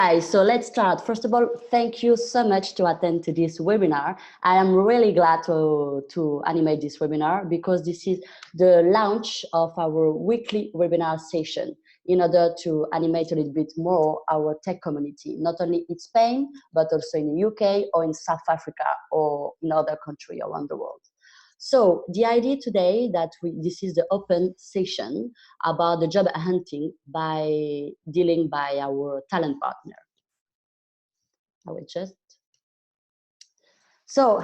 Guys, so let's start. First of all, thank you so much to attend to this webinar. I am really glad to animate this webinar because this is the launch of our weekly webinar session in order to animate a little bit more our tech community, not only in Spain, but also in the UK or in South Africa or in other countries around the world. So the idea today that this is the open session about the job hunting by dealing by our talent partner. I will just. So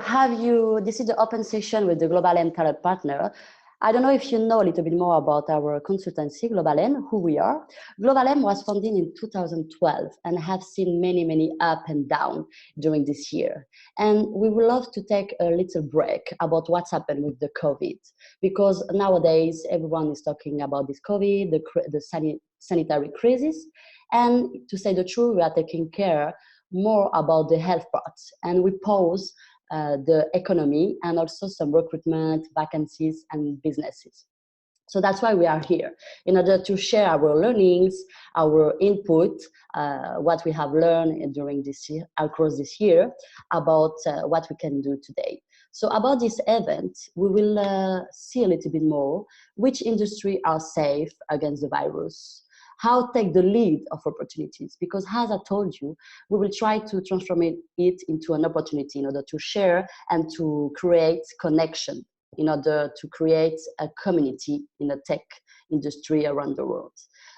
this is the open session with the Global M talent partner. I don't know if you know a little bit more about our consultancy, Global M, who we are. Global M was founded in 2012 and have seen many up and down during this year. And we would love to take a little break about what's happened with the COVID, because nowadays everyone is talking about this COVID, the sanitary crisis. And to say the truth, we are taking care more about the health parts, and we pause the economy and also some recruitment, vacancies, and businesses. So that's why we are here, in order to share our learnings, our input, what we have learned during this year, across this year, about what we can do today. So about this event, we will see a little bit more which industry are safe against the virus, how take the lead of opportunities, because as I told you, we will try to transform it into an opportunity in order to share and to create connection, in order to create a community in the tech industry around the world.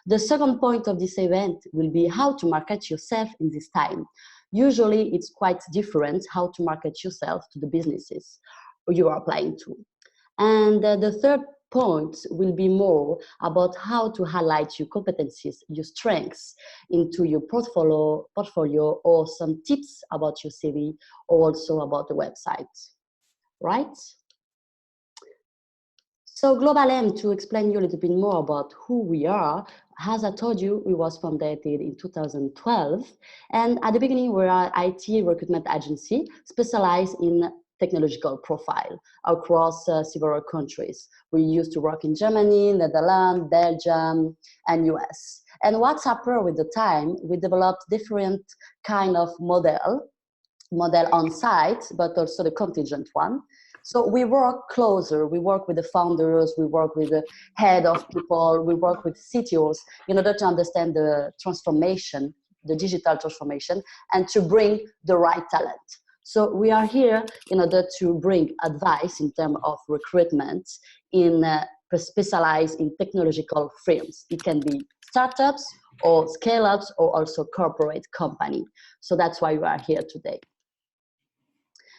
The second point of this event will be how to market yourself in this time. Usually it's quite different how to market yourself to the businesses you are applying to. And the third point will be more about how to highlight your competencies, your strengths into your portfolio, or some tips about your CV, or also about the website, right? So Global M, to explain you a little bit more about who we are, as I told you, we was founded in 2012. And at the beginning, we're an IT recruitment agency specialized in technological profile across several countries. We used to work in Germany, Netherlands, Belgium, and US. And what's happened with the time, we developed different kind of model on site, but also the contingent one. So we work closer, we work with the founders, we work with the head of people, we work with CTOs in order to understand the transformation, the digital transformation, and to bring the right talent. So we are here in order to bring advice in terms of recruitment in specialized in technological firms. It can be startups or scale-ups or also corporate company. So that's why we are here today.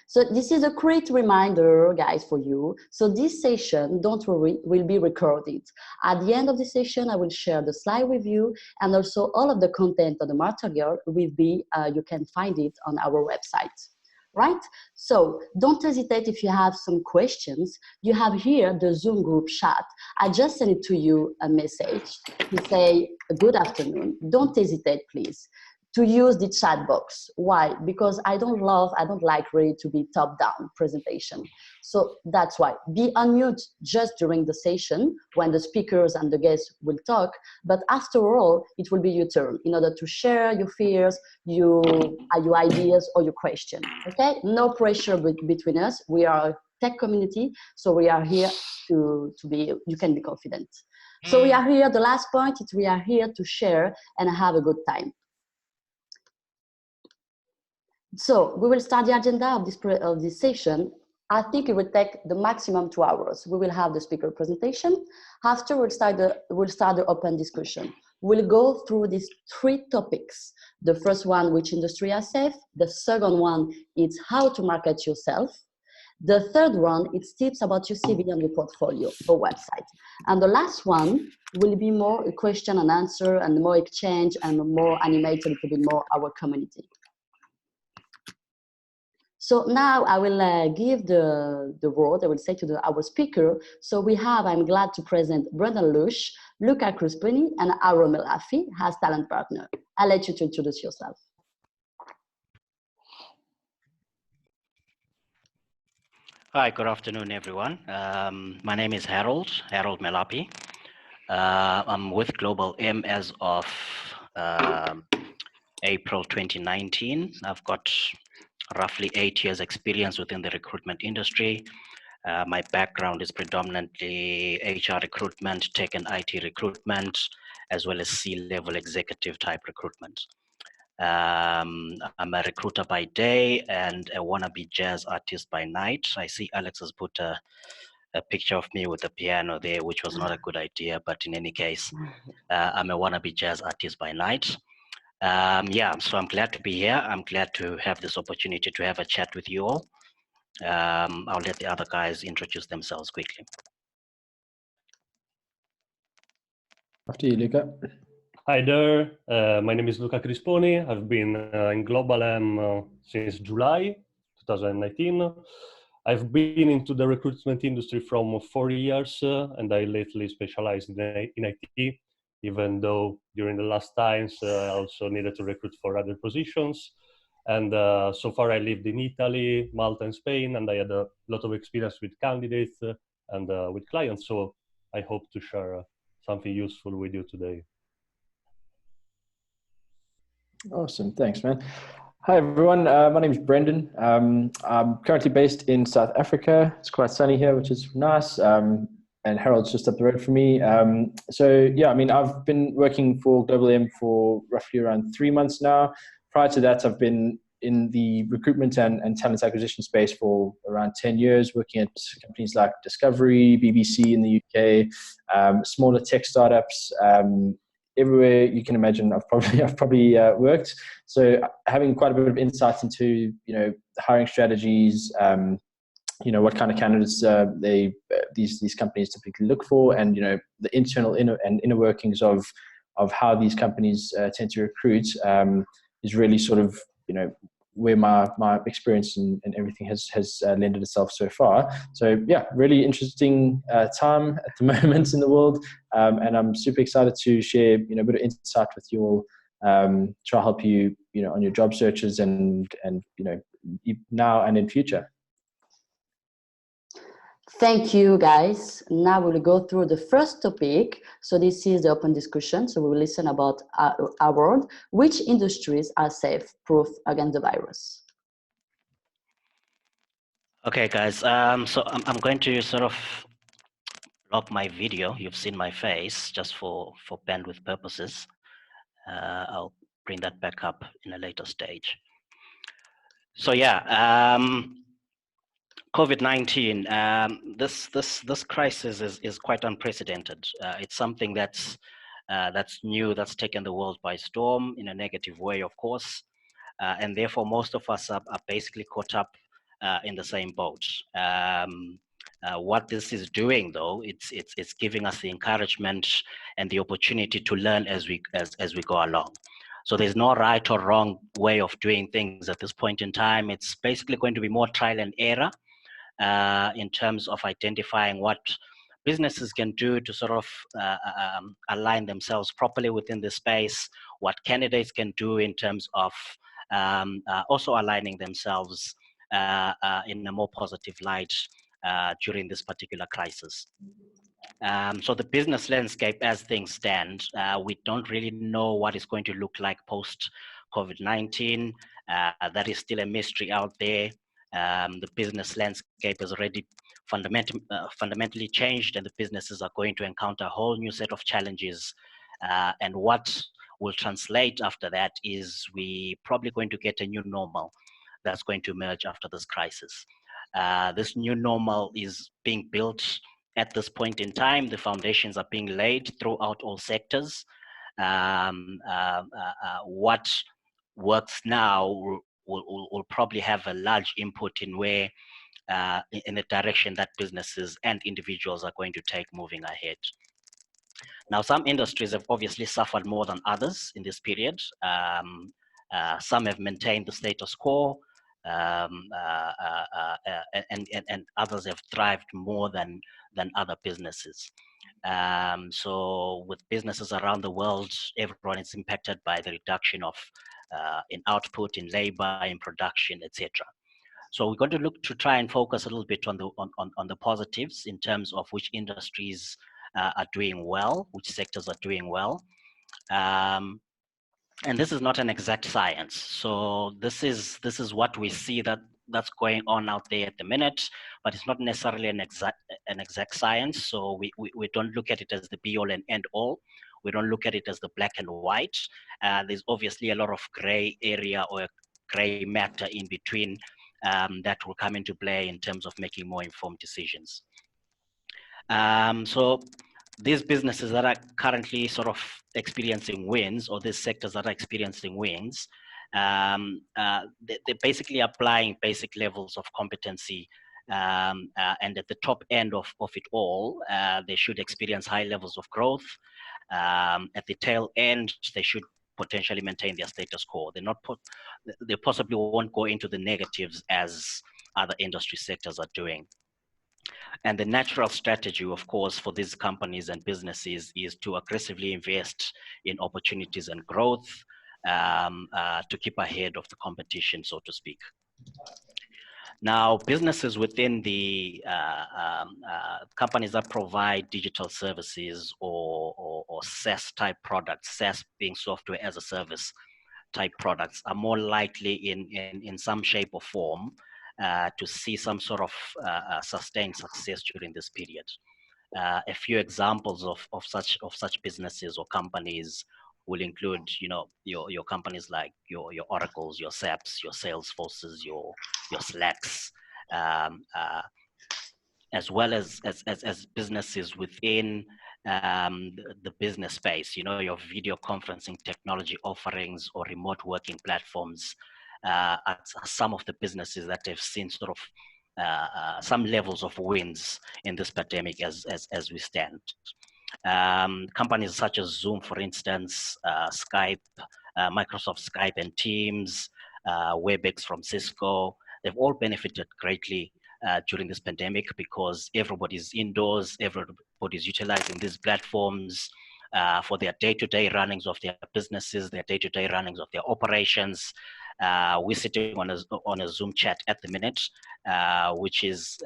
So this is a great reminder, guys, for you. So this session, don't worry, will be recorded. At the end of the session, I will share the slide with you, and also all of the content of the material will be, you can find it on our website. Right? So don't hesitate if you have some questions. You have here the Zoom group chat. I just sent it to you a message to say good afternoon. Don't hesitate, please, to use the chat box. Why? Because I don't like really to be top-down presentation. So that's why. Be unmute just during the session when the speakers and the guests will talk, but after all, it will be your turn in order to share your fears, your ideas, or your question, okay? No pressure between us. We are a tech community, so we are here to be, you can be confident. So we are here, the last point is we are here to share and have a good time. So we will start the agenda of this session. I think it will take the maximum 2 hours. We will have the speaker presentation. After we'll start the open discussion. We'll go through these 3 topics. The first one, which industry are safe. The second one is how to market yourself. The third one, it's tips about your CV and your portfolio or website. And the last one will be more a question and answer and more exchange and more animate a little bit more our community. So now I will give the word, I will say to our speaker. So we have, I'm glad to present Brendan Lush, Luca Cruspini, and Aaron Melafi as talent partner. I'll let you to introduce yourself. Hi, good afternoon, everyone. My name is Harold Melapi. I'm with Global M as of April 2019. I've got roughly 8 years experience within the recruitment industry. My background is predominantly HR recruitment, tech and IT recruitment, as well as C-level executive type recruitment. I'm a recruiter by day and a wannabe jazz artist by night. I see Alex has put a picture of me with a piano there, which was not a good idea, but in any case, I'm a wannabe jazz artist by night. Yeah, so I'm glad to be here. I'm glad to have this opportunity to have a chat with you all. I'll let the other guys introduce themselves quickly. After you, Luca. Hi there, my name is Luca Crisponi. I've been in Global M since July 2019. I've been into the recruitment industry from 4 years and I lately specialized in IT, even though during the last times I also needed to recruit for other positions. And so far I lived in Italy, Malta and Spain, and I had a lot of experience with candidates and with clients. So I hope to share something useful with you today. Awesome, thanks, man. Hi, everyone. My name is Brendan. I'm currently based in South Africa. It's quite sunny here, which is nice. And Harold's just up the road from me. So yeah, I mean, I've been working for Global M for roughly around 3 months now. Prior to that, I've been in the recruitment and talent acquisition space for around 10 years, working at companies like Discovery, BBC in the UK, smaller tech startups, everywhere you can imagine. I've probably worked. So having quite a bit of insight into, the hiring strategies, what kind of candidates these companies typically look for, and the internal and inner workings of how these companies tend to recruit is really sort of where my experience and everything has lended itself so far. So yeah, really interesting time at the moment in the world, and I'm super excited to share a bit of insight with you all, try to help you on your job searches and now and in future. Thank you, guys. Now we will go through the first topic. So this is the open discussion. So we will listen about our world. Which industries are safe, proof against the virus? Okay, guys. So I'm going to sort of block my video. You've seen my face just for bandwidth purposes. I'll bring that back up in a later stage. So yeah. COVID-19, this crisis is quite unprecedented. It's something that's new, that's taken the world by storm in a negative way, of course, and therefore most of us are basically caught up in the same boat. What this is doing, though, it's giving us the encouragement and the opportunity to learn as we go along. So there's no right or wrong way of doing things at this point in time. It's basically going to be more trial and error. In terms of identifying what businesses can do to sort of align themselves properly within the space, what candidates can do in terms of also aligning themselves in a more positive light during this particular crisis. So the business landscape as things stand, we don't really know what is going to look like post COVID-19. That is still a mystery out there. The business landscape has already fundamentally changed, and the businesses are going to encounter a whole new set of challenges. And what will translate after that is we probably going to get a new normal that's going to emerge after this crisis. This new normal is being built at this point in time. The foundations are being laid throughout all sectors. What works now will probably have a large input in where, in the direction that businesses and individuals are going to take moving ahead. Now, some industries have obviously suffered more than others in this period. Some have maintained the status quo, and others have thrived more than other businesses. So with businesses around the world, everyone is impacted by the reduction of in output, in labor, in production, etc. So we're going to look to try and focus a little bit on the positives in terms of which industries are doing well, which sectors are doing well. And this is not an exact science. So this is what we see that's going on out there at the minute, but it's not necessarily an exact science. So we don't look at it as the be all and end all. We don't look at it as the black and white. There's obviously a lot of gray area or gray matter in between that will come into play in terms of making more informed decisions. So these businesses that are currently sort of experiencing wins, or these sectors that are experiencing wins, they're basically applying basic levels of competency, and at the top end of it all, they should experience high levels of growth. At the tail end, they should potentially maintain their status quo. They possibly won't go into the negatives as other industry sectors are doing. And the natural strategy, of course, for these companies and businesses is to aggressively invest in opportunities and growth to keep ahead of the competition, so to speak. Now, businesses within the companies that provide digital services or SaaS type products, SaaS being software as a service type products, are more likely in some shape or form to see some sort of sustained success during this period. A few examples of such businesses or companies will include, your companies like your Oracles, your SAPs, your Salesforces, your Slacks, as well as businesses within the business space, your video conferencing technology offerings or remote working platforms are some of the businesses that have seen sort of some levels of wins in this pandemic as we stand. Companies such as Zoom, for instance, Skype, Microsoft Skype and Teams, WebEx from Cisco, they've all benefited greatly during this pandemic because everybody's indoors, everybody's utilizing these platforms for their day-to-day runnings of their businesses, their day-to-day runnings of their operations. We're sitting on a Zoom chat at the minute, which is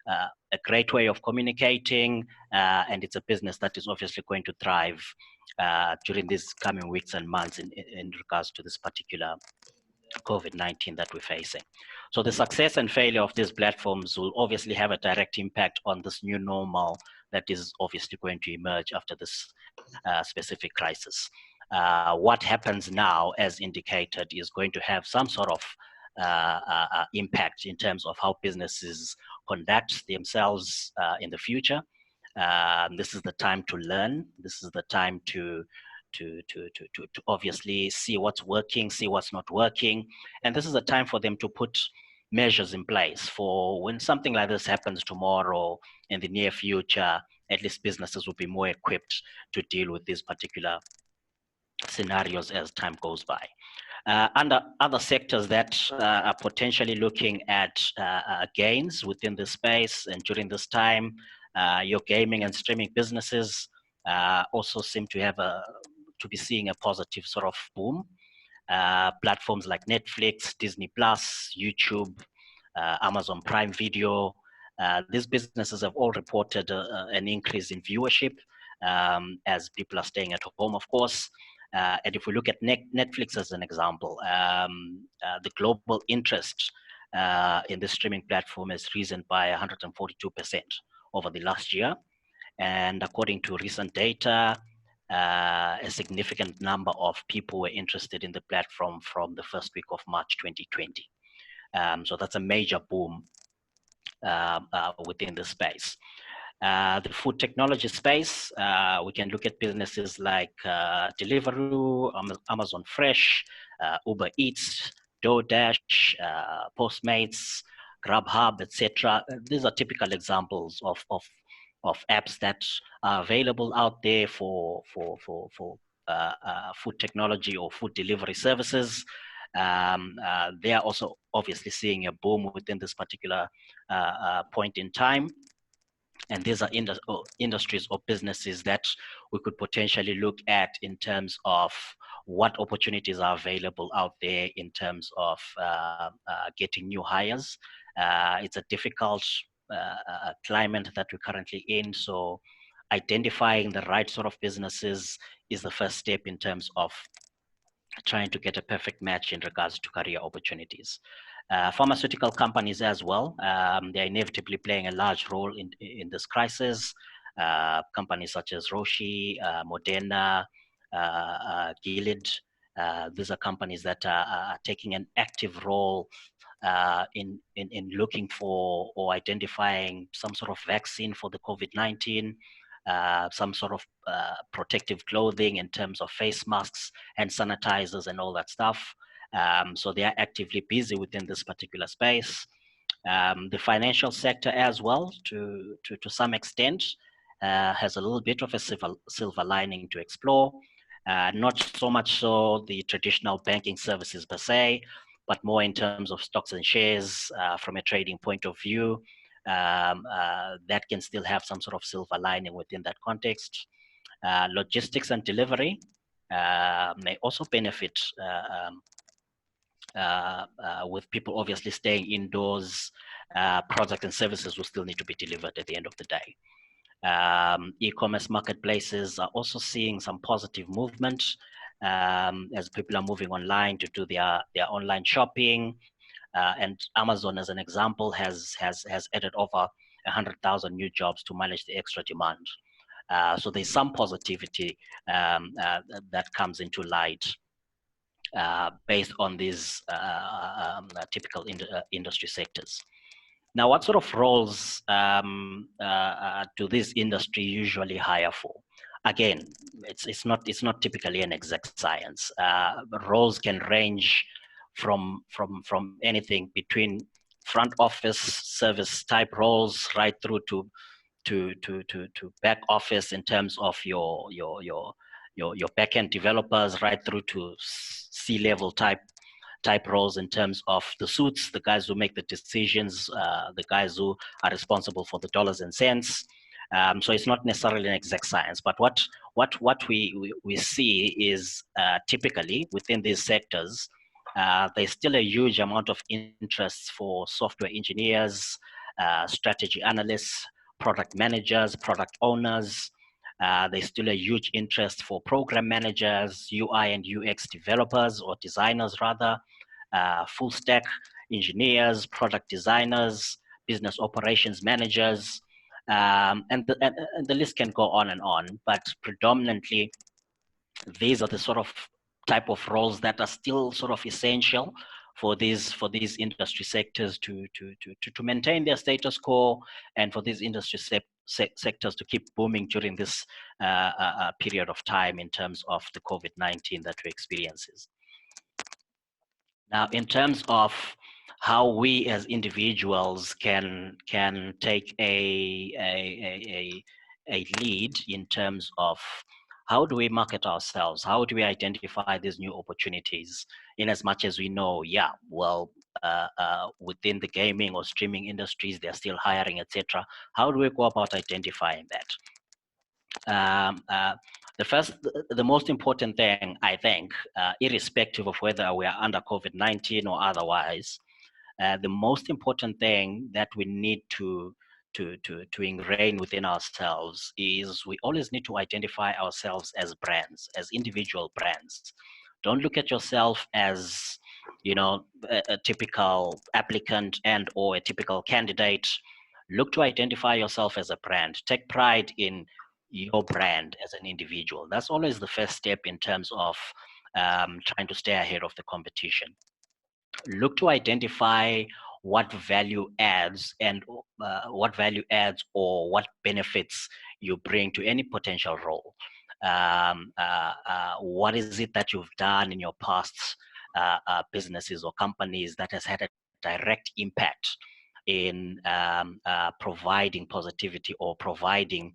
a great way of communicating, and it's a business that is obviously going to thrive during these coming weeks and months in regards to this particular COVID-19 that we're facing. So the success and failure of these platforms will obviously have a direct impact on this new normal that is obviously going to emerge after this specific crisis. What happens now, as indicated, is going to have some sort of impact in terms of how businesses conduct themselves in the future. This is the time to learn. This is the time to obviously see what's working, see what's not working. And this is a time for them to put measures in place for when something like this happens tomorrow in the near future, at least businesses will be more equipped to deal with these particular scenarios as time goes by. Under other sectors that are potentially looking at gains within this space and during this time, your gaming and streaming businesses also seem to have to be seeing a positive sort of boom. Platforms like Netflix, Disney Plus, YouTube, Amazon Prime Video, these businesses have all reported an increase in viewership as people are staying at home, of course. And if we look at Netflix as an example, the global interest in this streaming platform has risen by 142% over the last year. And according to recent data, a significant number of people were interested in the platform from the first week of March 2020. So that's a major boom within the space. The food technology space, we can look at businesses like Deliveroo, Amazon Fresh, Uber Eats, DoorDash, Postmates, Grubhub, etc. These are typical examples of apps that are available out there for food technology or food delivery services. They are also obviously seeing a boom within this particular point in time. And these are industries or businesses that we could potentially look at in terms of what opportunities are available out there in terms of getting new hires. It's a difficult climate that we're currently in. So identifying the right sort of businesses is the first step in terms of trying to get a perfect match in regards to career opportunities. Pharmaceutical companies as well, they're inevitably playing a large role in this crisis. Companies such as Roche, Moderna, Gilead, these are companies that are taking an active role in looking for or identifying some sort of vaccine for the COVID-19, some sort of protective clothing in terms of face masks and sanitizers and all that stuff. So they are actively busy within this particular space. The financial sector as well, to some extent, has a little bit of a silver lining to explore. Not so much so the traditional banking services per se, but more in terms of stocks and shares from a trading point of view. That can still have some sort of silver lining within that context. Logistics and delivery may also benefit with people obviously staying indoors. Products and services will still need to be delivered at the end of the day. E-commerce marketplaces are also seeing some positive movement as people are moving online to do their online shopping. And Amazon, as an example, has added over 100,000 new jobs to manage the extra demand. So there's some positivity that comes into light based on these typical industry sectors. Now, what sort of roles do this industry usually hire for? Again, it's not typically an exact science. Roles can range from anything between front office service type roles right through to back office in terms of your backend developers, right through to C-level type roles in terms of the suits, the guys who make the decisions, the guys who are responsible for the dollars and cents. So it's not necessarily an exact science, but what we see is typically within these sectors, there's still a huge amount of interest for software engineers, strategy analysts, product managers, product owners. There's still a huge interest for program managers, UI and UX developers or designers rather, full stack engineers, product designers, business operations managers, and the list can go on and on, but predominantly these are the sort of type of roles that are still sort of essential for these industry sectors to maintain their status quo, and for these industry sectors to keep booming during this period of time in terms of the COVID-19 that we experiences. Now, in terms of how we as individuals can take a lead in terms of how do we market ourselves? How do we identify these new opportunities? In as much as we know, yeah, well, within the gaming or streaming industries, they're still hiring, etc. How do we go about identifying that? The most important thing, I think, irrespective of whether we are under COVID-19 or otherwise, the most important thing that we need to ingrain within ourselves is we always need to identify ourselves as brands, as individual brands. Don't look at yourself as, you know, a typical applicant and or a typical candidate. Look to identify yourself as a brand. Take pride in your brand as an individual. That's always the first step in terms of trying to stay ahead of the competition. Look to identify what value adds and or what benefits you bring to any potential role. What is it that you've done in your past businesses or companies that has had a direct impact in providing positivity or providing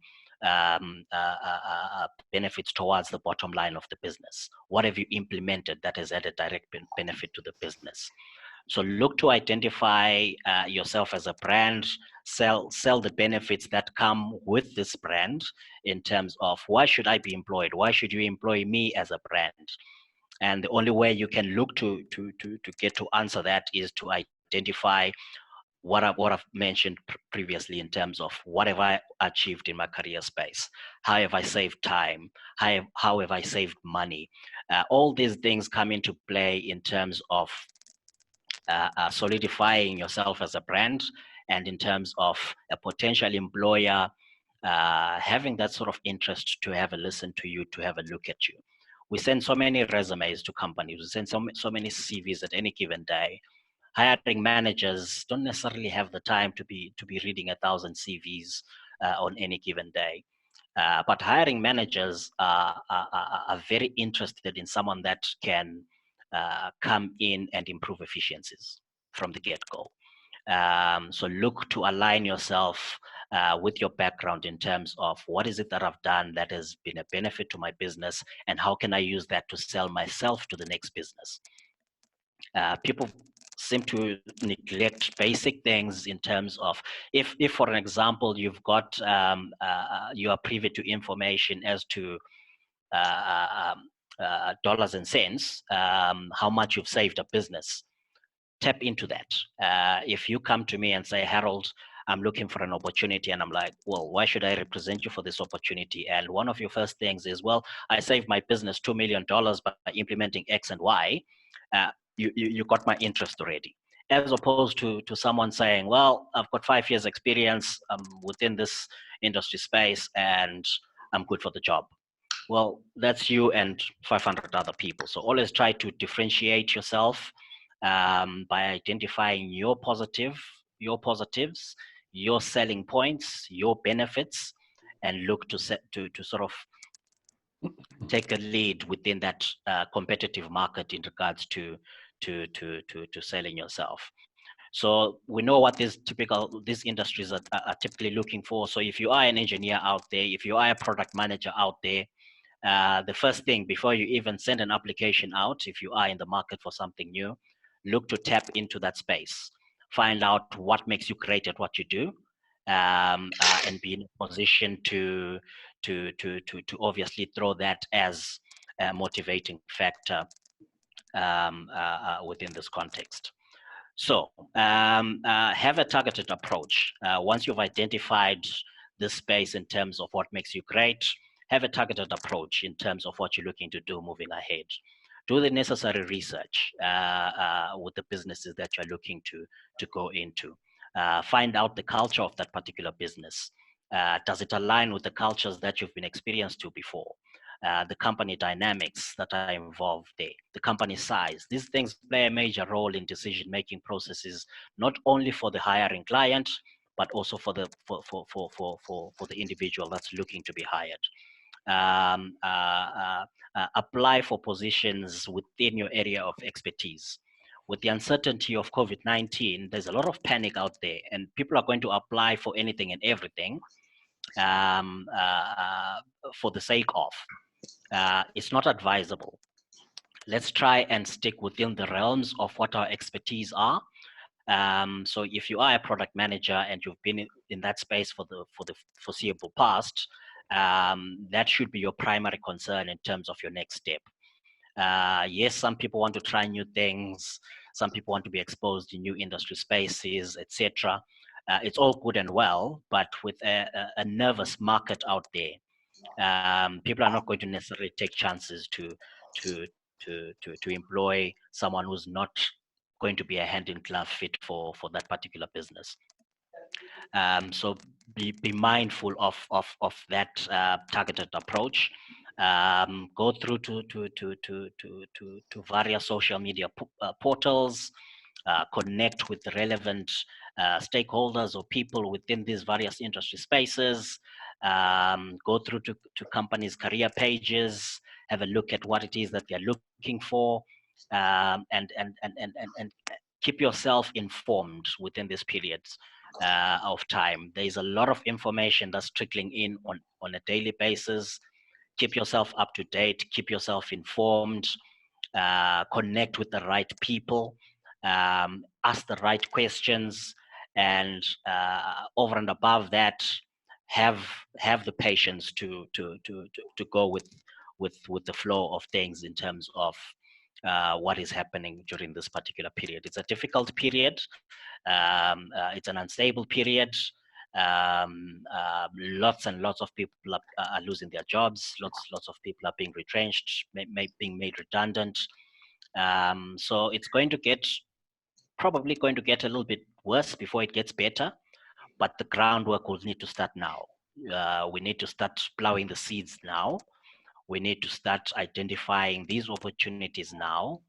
benefits towards the bottom line of the business? What have you implemented that has had a direct benefit to the business? So look to identify yourself as a brand, sell the benefits that come with this brand in terms of why should I be employed? Why should you employ me as a brand? And the only way you can look to get to answer that is to identify what I've mentioned previously in terms of what have I achieved in my career space, how have I saved time, how have I saved money. All these things come into play in terms of solidifying yourself as a brand, and in terms of a potential employer having that sort of interest to have a listen to you, to have a look at you. We send so many resumes to companies, we send so many CVs at any given day. Hiring managers don't necessarily have the time to be reading 1,000 CVs on any given day. But hiring managers are very interested in someone that can come in and improve efficiencies from the get-go. So look to align yourself with your background in terms of what is it that I've done that has been a benefit to my business, and how can I use that to sell myself to the next business. People seem to neglect basic things in terms of if for an example, you've got you are privy to information as to dollars and cents, how much you've saved a business. Tap into that. If you come to me and say, Harold, I'm looking for an opportunity, and I'm like, well, why should I represent you for this opportunity? And one of your first things is, well, I saved my business $2 million by implementing X and Y. You got my interest already, as opposed to someone saying, well, I've got 5 years experience within this industry space and I'm good for the job. Well, that's you and 500 other people. So always try to differentiate yourself by identifying your positives, your selling points, your benefits, and look to sort of take a lead within that competitive market in regards to selling yourself. So we know what these industries are typically looking for. So if you are an engineer out there, if you are a product manager out there, the first thing before you even send an application out, if you are in the market for something new, look to tap into that space. Find out what makes you great at what you do, and be in a position to obviously throw that as a motivating factor within this context. So have a targeted approach. Once you've identified this space in terms of what makes you great, have a targeted approach in terms of what you're looking to do moving ahead. Do the necessary research with the businesses that you're looking to go into. Find out the culture of that particular business. Does it align with the cultures that you've been experienced to before? The company dynamics that are involved there, the company size. These things play a major role in decision-making processes, not only for the hiring client, but also for the individual that's looking to be hired. Apply for positions within your area of expertise. With the uncertainty of COVID-19, there's a lot of panic out there, and people are going to apply for anything and everything for the sake of. It's not advisable. Let's try and stick within the realms of what our expertise are. So if you are a product manager and you've been in that space for the foreseeable past, that should be your primary concern in terms of your next step. Yes, some people want to try new things. Some people want to be exposed to new industry spaces, etc. It's all good and well, but with a nervous market out there, people are not going to necessarily take chances to employ someone who's not going to be a hand-in-glove fit for that particular business. So be mindful of that targeted approach. Go through to various social media portals. Connect with the relevant stakeholders or people within these various industry spaces. Go through to companies' career pages. Have a look at what it is that they're looking for, and keep yourself informed within these periods of time. There's a lot of information that's trickling in on a daily basis. Keep yourself up to date. Keep yourself informed. Connect with the right people. Ask the right questions, and over and above that, have the patience to go with the flow of things in terms of what is happening during this particular period. It's a difficult period. It's an unstable period. Lots and lots of people are losing their jobs. Lots of people are being retrenched, being made redundant. So it's probably going to get a little bit worse before it gets better. But the groundwork will need to start now. We need to start plowing the seeds now. We need to start identifying these opportunities now.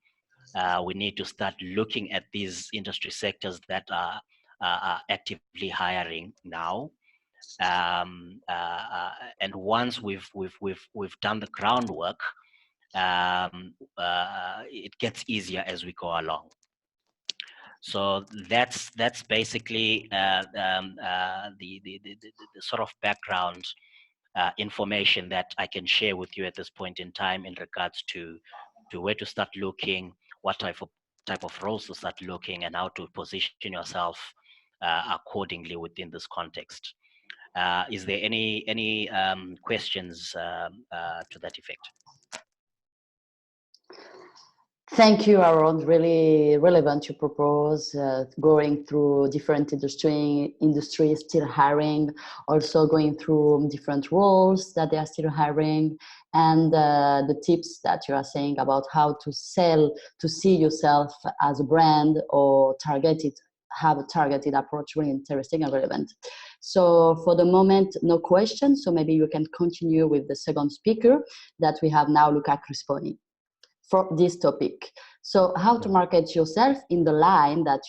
We need to start looking at these industry sectors that are actively hiring now. And once we've done the groundwork, it gets easier as we go along. So that's basically the sort of background information that I can share with you at this point in time in regards to where to start looking, what type of roles to start looking, and how to position yourself accordingly within this context. Is there any questions to that effect? Thank you, Aaron. Really relevant to propose, going through different industries still hiring, also going through different roles that they are still hiring, and the tips that you are saying about how to sell, to see yourself as a brand or have a targeted approach, really interesting and relevant. So for the moment, no questions. So maybe you can continue with the second speaker that we have now, Luca Crisponi, for this topic. So how to market yourself in the line that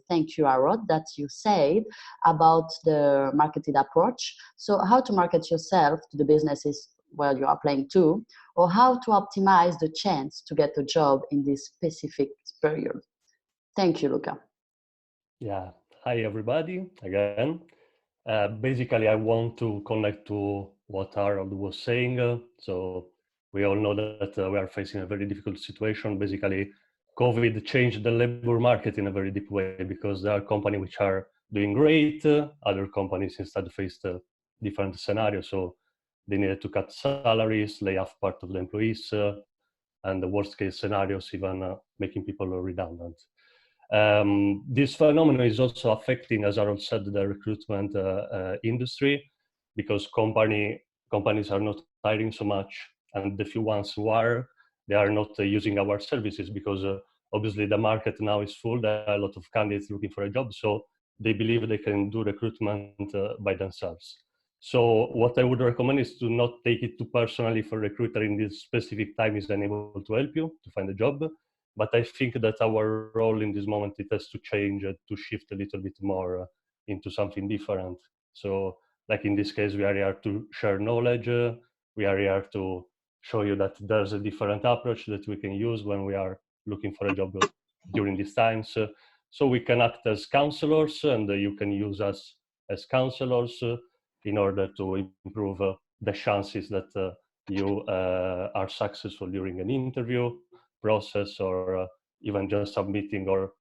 thank you, Aaron, that you said about the marketed approach. So how to market yourself to the businesses where you are playing to, or how to optimize the chance to get a job in this specific period. Thank you, Luca. Yeah, hi everybody again. Basically, I want to connect to what Harold was saying. So we all know that we are facing a very difficult situation. Basically, COVID changed the labor market in a very deep way because there are companies which are doing great. Other companies instead faced a different scenario. So they needed to cut salaries, lay off part of the employees, and the worst case scenarios, even making people redundant. This phenomenon is also affecting, as Aaron said, the recruitment industry, because companies are not hiring so much, and the few ones who are, they are not using our services because obviously the market now is full. There are a lot of candidates looking for a job, so they believe they can do recruitment by themselves. So what I would recommend is to not take it too personally if a recruiter in this specific time is unable to help you to find a job. But I think that our role in this moment, it has to change, to shift a little bit more into something different. So like in this case, we are here to share knowledge. We are here to show you that there's a different approach that we can use when we are looking for a job during these times. So we can act as counselors, and you can use us as counselors in order to improve the chances that you are successful during an interview process, or even just submitting or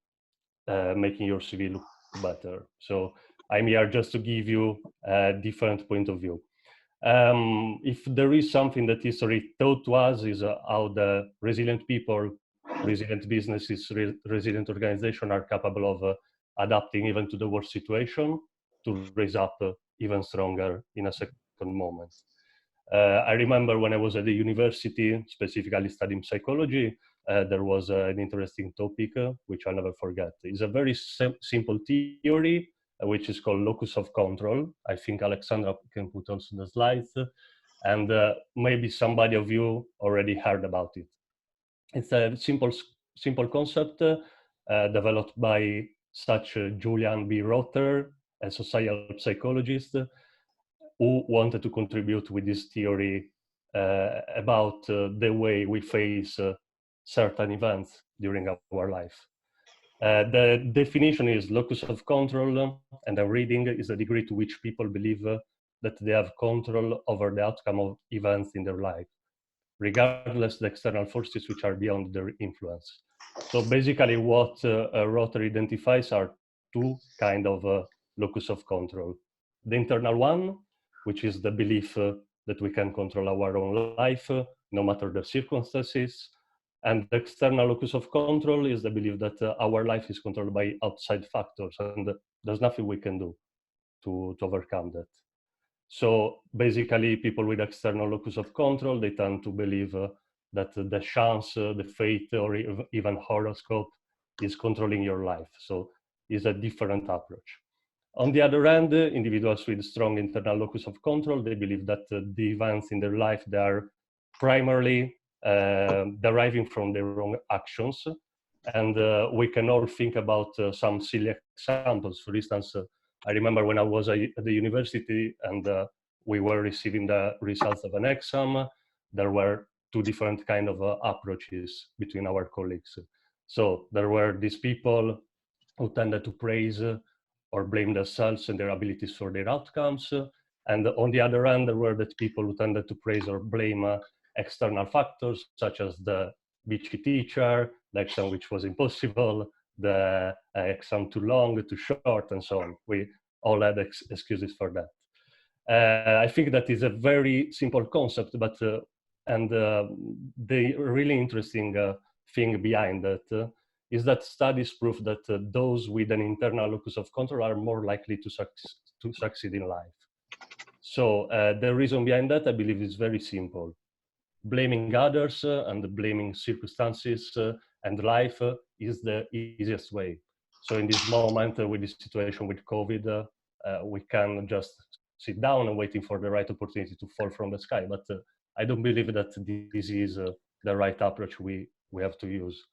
making your CV look better. So I'm here just to give you a different point of view. If there is something that is taught to us is how the resilient people, resilient businesses, resilient organizations are capable of adapting even to the worst situation to raise up even stronger in a second moment. I remember when I was at the university, specifically studying psychology, there was an interesting topic which I'll never forget. It's a very simple theory which is called Locus of Control. I think Alexandra can put also the slides, and maybe somebody of you already heard about it. It's a simple concept developed by such Julian B. Rotter, a social psychologist, who wanted to contribute with this theory about the way we face certain events during our life. The definition is locus of control, and the reading is the degree to which people believe that they have control over the outcome of events in their life, regardless of the external forces which are beyond their influence. So basically what Rotter identifies are two kind of locus of control. The internal one, which is the belief that we can control our own life, no matter the circumstances, And the external locus of control is the belief that our life is controlled by outside factors, and there's nothing we can do to overcome that. So basically, people with external locus of control, they tend to believe that the chance, the fate, or even horoscope is controlling your life. So it's a different approach. On the other hand, individuals with strong internal locus of control, they believe that the events in their life, they are primarily deriving from their own actions. And we can all think about some silly examples. For instance, I remember when I was at the university and we were receiving the results of an exam, there were two different kind of approaches between our colleagues. So there were these people who tended to praise or blame themselves and their abilities for their outcomes. And on the other hand, there were the people who tended to praise or blame external factors, such as the bitchy teacher, the exam which was impossible, the exam too long, too short, and so on. We all had excuses for that. I think that is a very simple concept, but and the really interesting thing behind that is that studies prove that those with an internal locus of control are more likely to succeed in life. So the reason behind that, I believe, is very simple. Blaming others and blaming circumstances and life is the easiest way. So in this moment, with this situation with COVID, we can just sit down and waiting for the right opportunity to fall from the sky. But I don't believe that this is the right approach we have to use.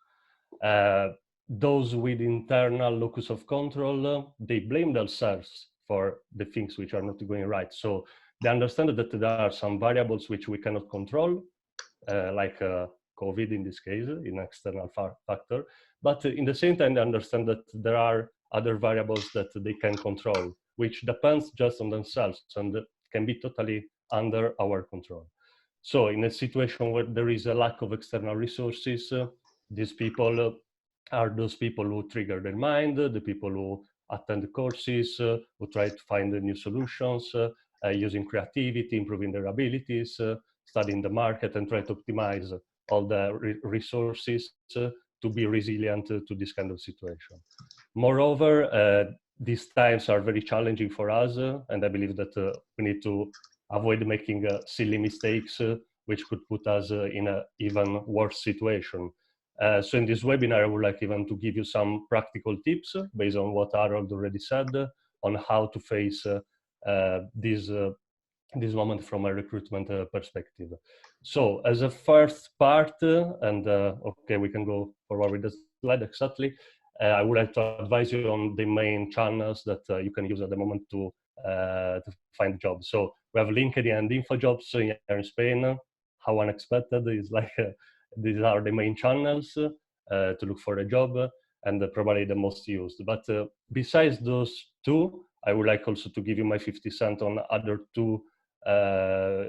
Those with internal locus of control, they blame themselves for the things which are not going right. So they understand that there are some variables which we cannot control, like COVID in this case, in external factor. But in the same time, they understand that there are other variables that they can control, which depends just on themselves and can be totally under our control. So in a situation where there is a lack of external resources, these people are those people who trigger their mind, the people who attend courses, who try to find new solutions, using creativity, improving their abilities, studying the market, and try to optimize all the resources to be resilient to this kind of situation. Moreover, these times are very challenging for us, and I believe that we need to avoid making silly mistakes, which could put us in an even worse situation. So in this webinar, I would like even to give you some practical tips based on what Harold already said on how to face this moment from a recruitment perspective. So as a first part, and okay, we can go forward with the slide exactly, I would like to advise you on the main channels that you can use at the moment to find jobs. So we have LinkedIn and InfoJobs here in Spain. How unexpected is like, these are the main channels to look for a job and probably the most used. But besides those two, I would like also to give you my 50 cents on other two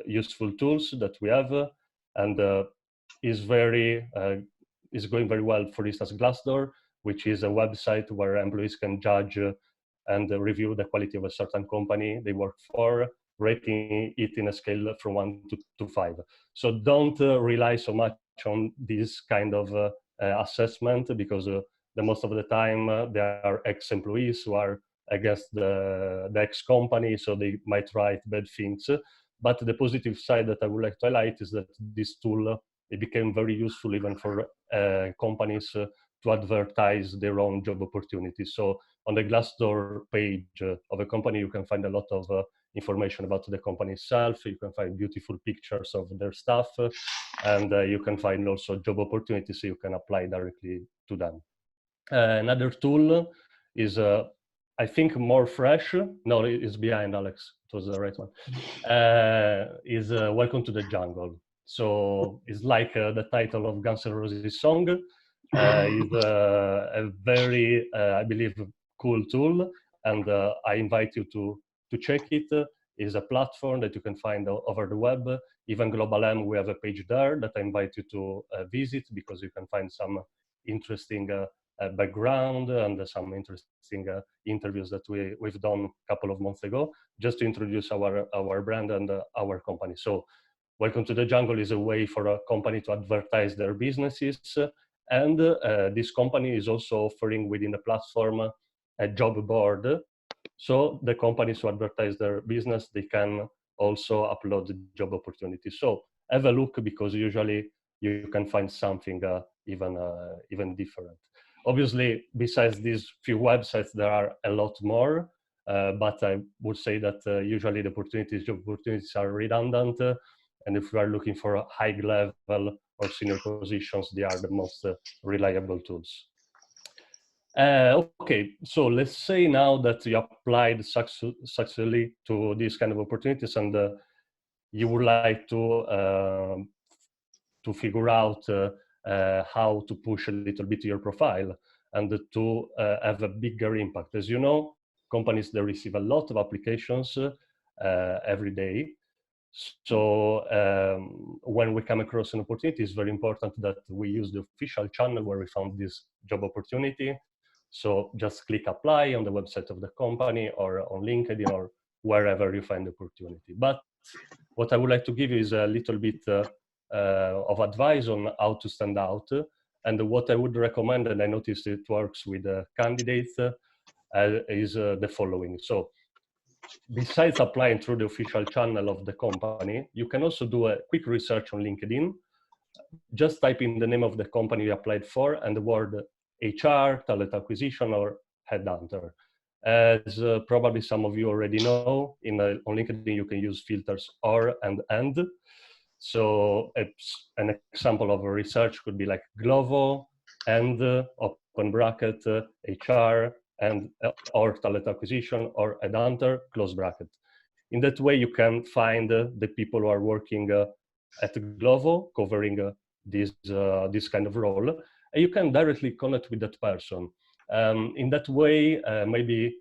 useful tools that we have, and is going very well. For instance, Glassdoor, which is a website where employees can judge and review the quality of a certain company they work for, rating it in a scale from 1 to 5. So don't rely so much on this kind of assessment, because the most of the time they are ex-employees who are against the ex-company, so they might write bad things. But the positive side that I would like to highlight is that this tool, it became very useful even for companies to advertise their own job opportunities. So on the Glassdoor page of a company, you can find a lot of information about the company itself. You can find beautiful pictures of their staff, and you can find also job opportunities, so you can apply directly to them. Another tool is, I think, more fresh. No, it's behind, Alex. It was the right one. Is Welcome to the Jungle. So it's like the title of Guns N' Roses song. Is a very, I believe, cool tool, and I invite you to check it. It's a platform that you can find over the web. Even Global M, we have a page there that I invite you to visit, because you can find some interesting background and some interesting interviews that we've done a couple of months ago, just to introduce our brand and our company. So Welcome to the Jungle is a way for a company to advertise their businesses. And this company is also offering within the platform a job board. So the companies who advertise their business, they can also upload the job opportunities. So have a look, because usually you can find something even different. Obviously, besides these few websites, there are a lot more, but I would say that usually the job opportunities are redundant, and if we are looking for a high level or senior positions, they are the most reliable tools. Okay, so let's say now that you applied successfully to these kind of opportunities, and you would like to figure out how to push a little bit your profile and to have a bigger impact. As you know, companies, they receive a lot of applications every day. So when we come across an opportunity, it's very important that we use the official channel where we found this job opportunity. So just click apply on the website of the company or on LinkedIn or wherever you find the opportunity. But what I would like to give you is a little bit of advice on how to stand out. And what I would recommend, and I noticed it works with candidates, is the following. So besides applying through the official channel of the company, you can also do a quick research on LinkedIn. Just type in the name of the company you applied for and the word HR, talent acquisition, or headhunter. As probably some of you already know, on LinkedIn you can use filters or and. So an example of a research could be like Glovo and open bracket HR and or talent acquisition or headhunter close bracket. In that way, you can find the people who are working at Glovo covering this kind of role, and you can directly connect with that person. In that way, maybe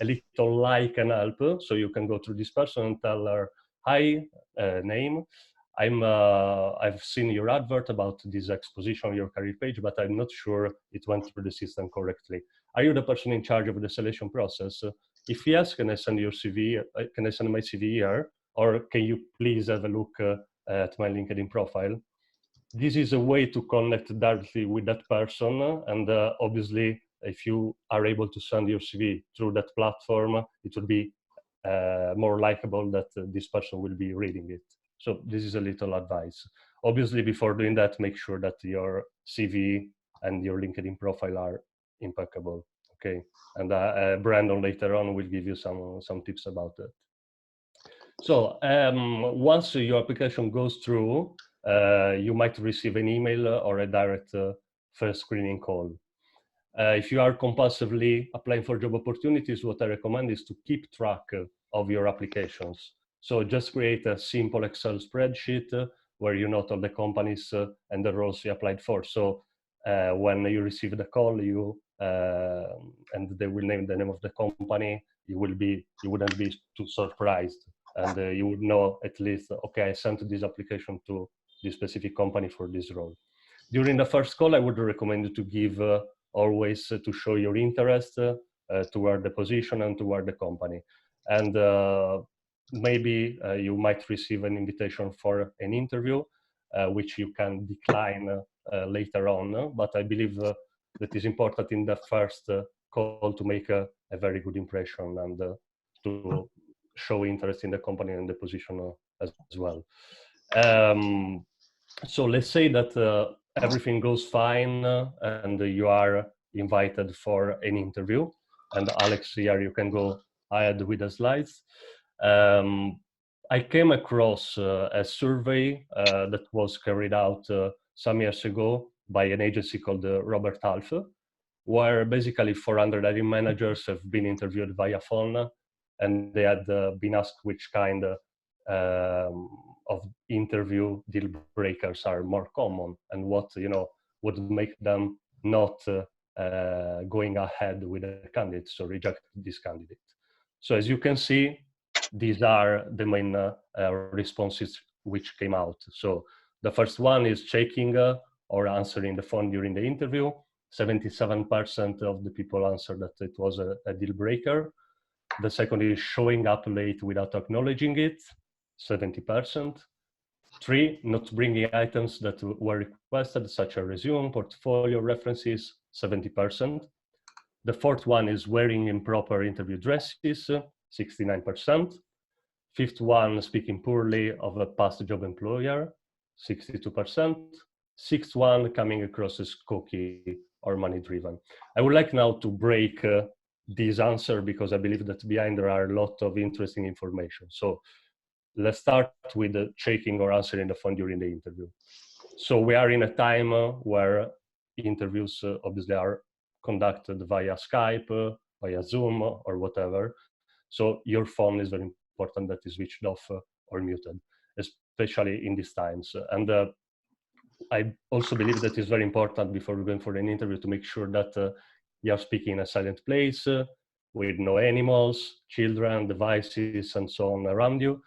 a little like can help. So you can go to this person and tell her, "Hi, name. I've seen your advert about this exposition on your career page, but I'm not sure it went through the system correctly. Are you the person in charge of the selection process? If yes, can I send your CV? Can I send my CV here? Or can you please have a look at my LinkedIn profile?" This is a way to connect directly with that person. And obviously, if you are able to send your CV through that platform, it will be more likable that this person will be reading it. So this is a little advice. Obviously, before doing that, make sure that your CV and your LinkedIn profile are impeccable. Okay, and Brandon later on will give you some tips about that. So once your application goes through, you might receive an email or a direct first screening call. If you are compulsively applying for job opportunities, what I recommend is to keep track of your applications. So just create a simple Excel spreadsheet where you note all the companies and the roles you applied for. So when you receive the call, and they will name the name of the company, you wouldn't be too surprised, and you would know at least, okay, I sent this application to this specific company for this role. During the first call, I would recommend you to give always to show your interest toward the position and toward the company. And maybe you might receive an invitation for an interview, which you can decline later on. But I believe that is important in the first call to make a very good impression and to show interest in the company and the position as well. So let's say that everything goes fine and you are invited for an interview. And Alex, here you can go ahead with the slides. I came across a survey that was carried out some years ago by an agency called Robert Half, where basically 400 hiring managers have been interviewed via phone, and they had been asked which kind of interview deal breakers are more common and what would make them not going ahead with a candidate, so reject this candidate. So as you can see, these are the main responses which came out. So the first one is checking or answering the phone during the interview. 77% of the people answered that it was a deal breaker. The second is showing up late without acknowledging it, 70%. 3, not bringing items that were requested, such as resume, portfolio, references, 70%. The fourth one is wearing improper interview dresses, 69%. Fifth one, speaking poorly of a past job employer, 62%. Sixth one, coming across as cocky or money-driven. I would like now to break this answer because I believe that behind there are a lot of interesting information. So let's start with checking or answering the phone during the interview. So we are in a time where interviews obviously are conducted via Skype, via Zoom, or whatever. So your phone is very important that is switched off or muted, especially in these times. And I also believe that it's very important before going for an interview to make sure that you are speaking in a silent place with no animals, children, devices, and so on around you,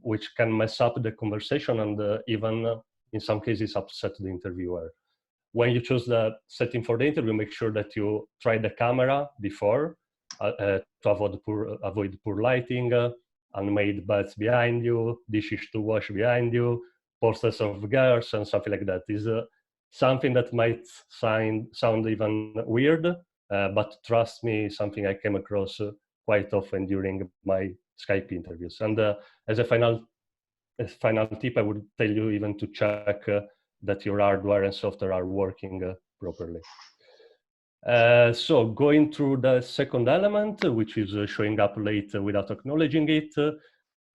which can mess up the conversation and even in some cases upset the interviewer. When you choose the setting for the interview, make sure that you try the camera before to avoid poor lighting, unmade beds behind you, dishes to wash behind you, posters of girls, and something like that. Is something that might sound even weird, but trust me, something I came across quite often during my Skype interviews. And as a final tip, I would tell you even to check that your hardware and software are working properly. So going through the second element, which is showing up late without acknowledging it,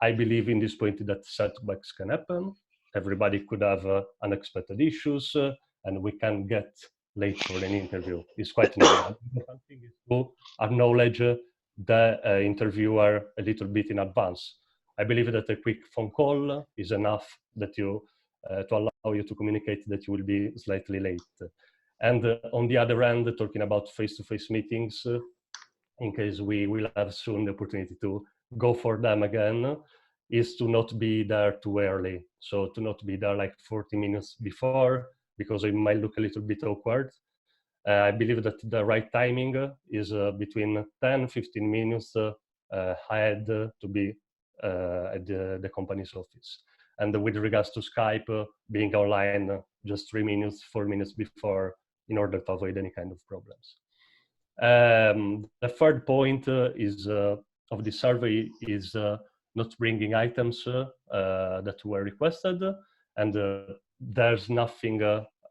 I believe in this point that setbacks can happen. Everybody could have unexpected issues, and we can get late for an interview. It's quite normal. The important thing is to acknowledge the interviewer a little bit in advance. I believe that a quick phone call is enough that you to allow you to communicate that you will be slightly late. And on the other hand, talking about face-to-face meetings, in case we will have soon the opportunity to go for them again, is to not be there too early. So to not be there like 40 minutes before, because it might look a little bit awkward. I believe that the right timing is between 10, 15 minutes ahead to be at the company's office. And with regards to Skype, being online just 3 minutes, 4 minutes before, in order to avoid any kind of problems. The third point of the survey is not bringing items that were requested, and there's nothing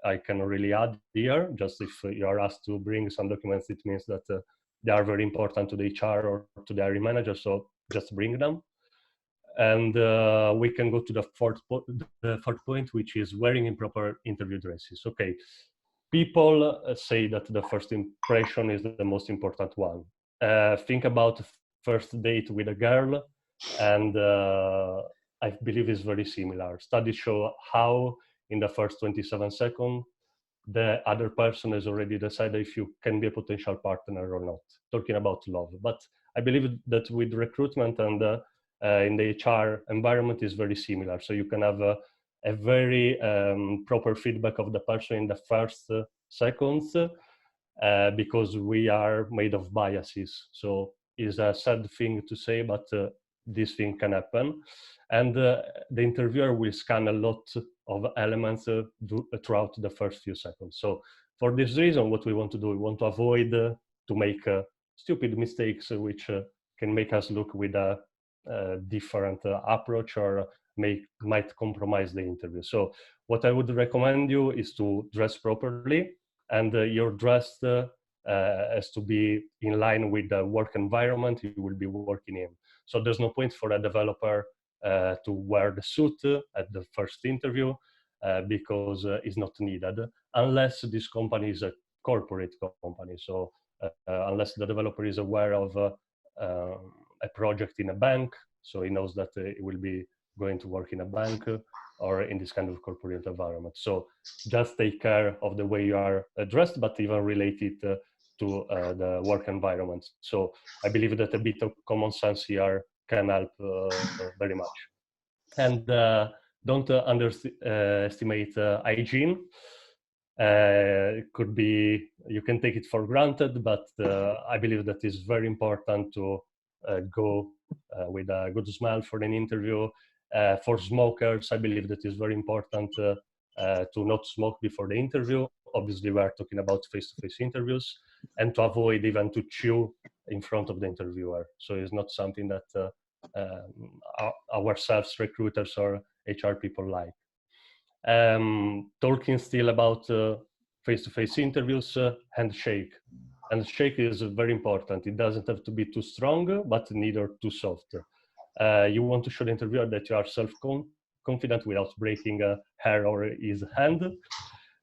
I can really add here. Just if you are asked to bring some documents, it means that they are very important to the HR or to the hiring manager, so just bring them. And we can go to the fourth point, which is wearing improper interview dresses. Okay, people say that the first impression is the most important one. Think about first date with a girl, and I believe it's very similar. Studies show how in the first 27 seconds, the other person has already decided if you can be a potential partner or not, talking about love. But I believe that with recruitment and in the HR environment is very similar. So you can have a very proper feedback of the person in the first seconds because we are made of biases. So it's a sad thing to say, but this thing can happen. And the interviewer will scan a lot of elements throughout the first few seconds. So for this reason, what we want to do, we want to avoid to make stupid mistakes which can make us look with a different approach or might compromise the interview. So what I would recommend you is to dress properly, and your dress has to be in line with the work environment you will be working in. So there's no point for a developer to wear the suit at the first interview because it's not needed, unless this company is a corporate company. So unless the developer is aware of a project in a bank, so he knows that he will be going to work in a bank or in this kind of corporate environment. So just take care of the way you are dressed, but even relate it to the work environment. So I believe that a bit of common sense here can help very much. And don't underestimate hygiene. It could be, you can take it for granted, but I believe that it's very important to go with a good smell for an interview For smokers, I believe that it's very important to not smoke before the interview. Obviously, we are talking about face-to-face interviews, and to avoid even to chew in front of the interviewer. So it's not something that ourselves, recruiters or HR people like. Talking still about face-to-face interviews, handshake. Handshake is very important. It doesn't have to be too strong, but neither too soft. You want to show the interviewer that you are self-confident without breaking her or his hand.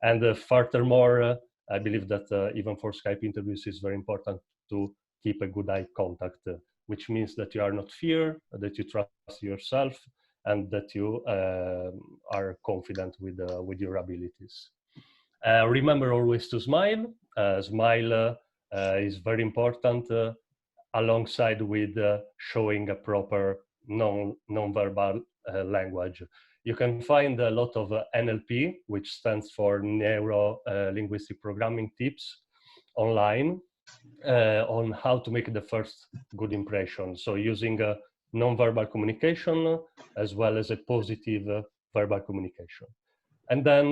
And furthermore, I believe that even for Skype interviews, it's very important to keep a good eye contact, which means that you are not fear, that you trust yourself, and that you are confident with your abilities. Remember always to smile. Smile is very important alongside with showing a proper non-verbal language. You can find a lot of NLP, which stands for Neuro Linguistic Programming tips online on how to make the first good impression. So using non-verbal communication as well as a positive verbal communication. And then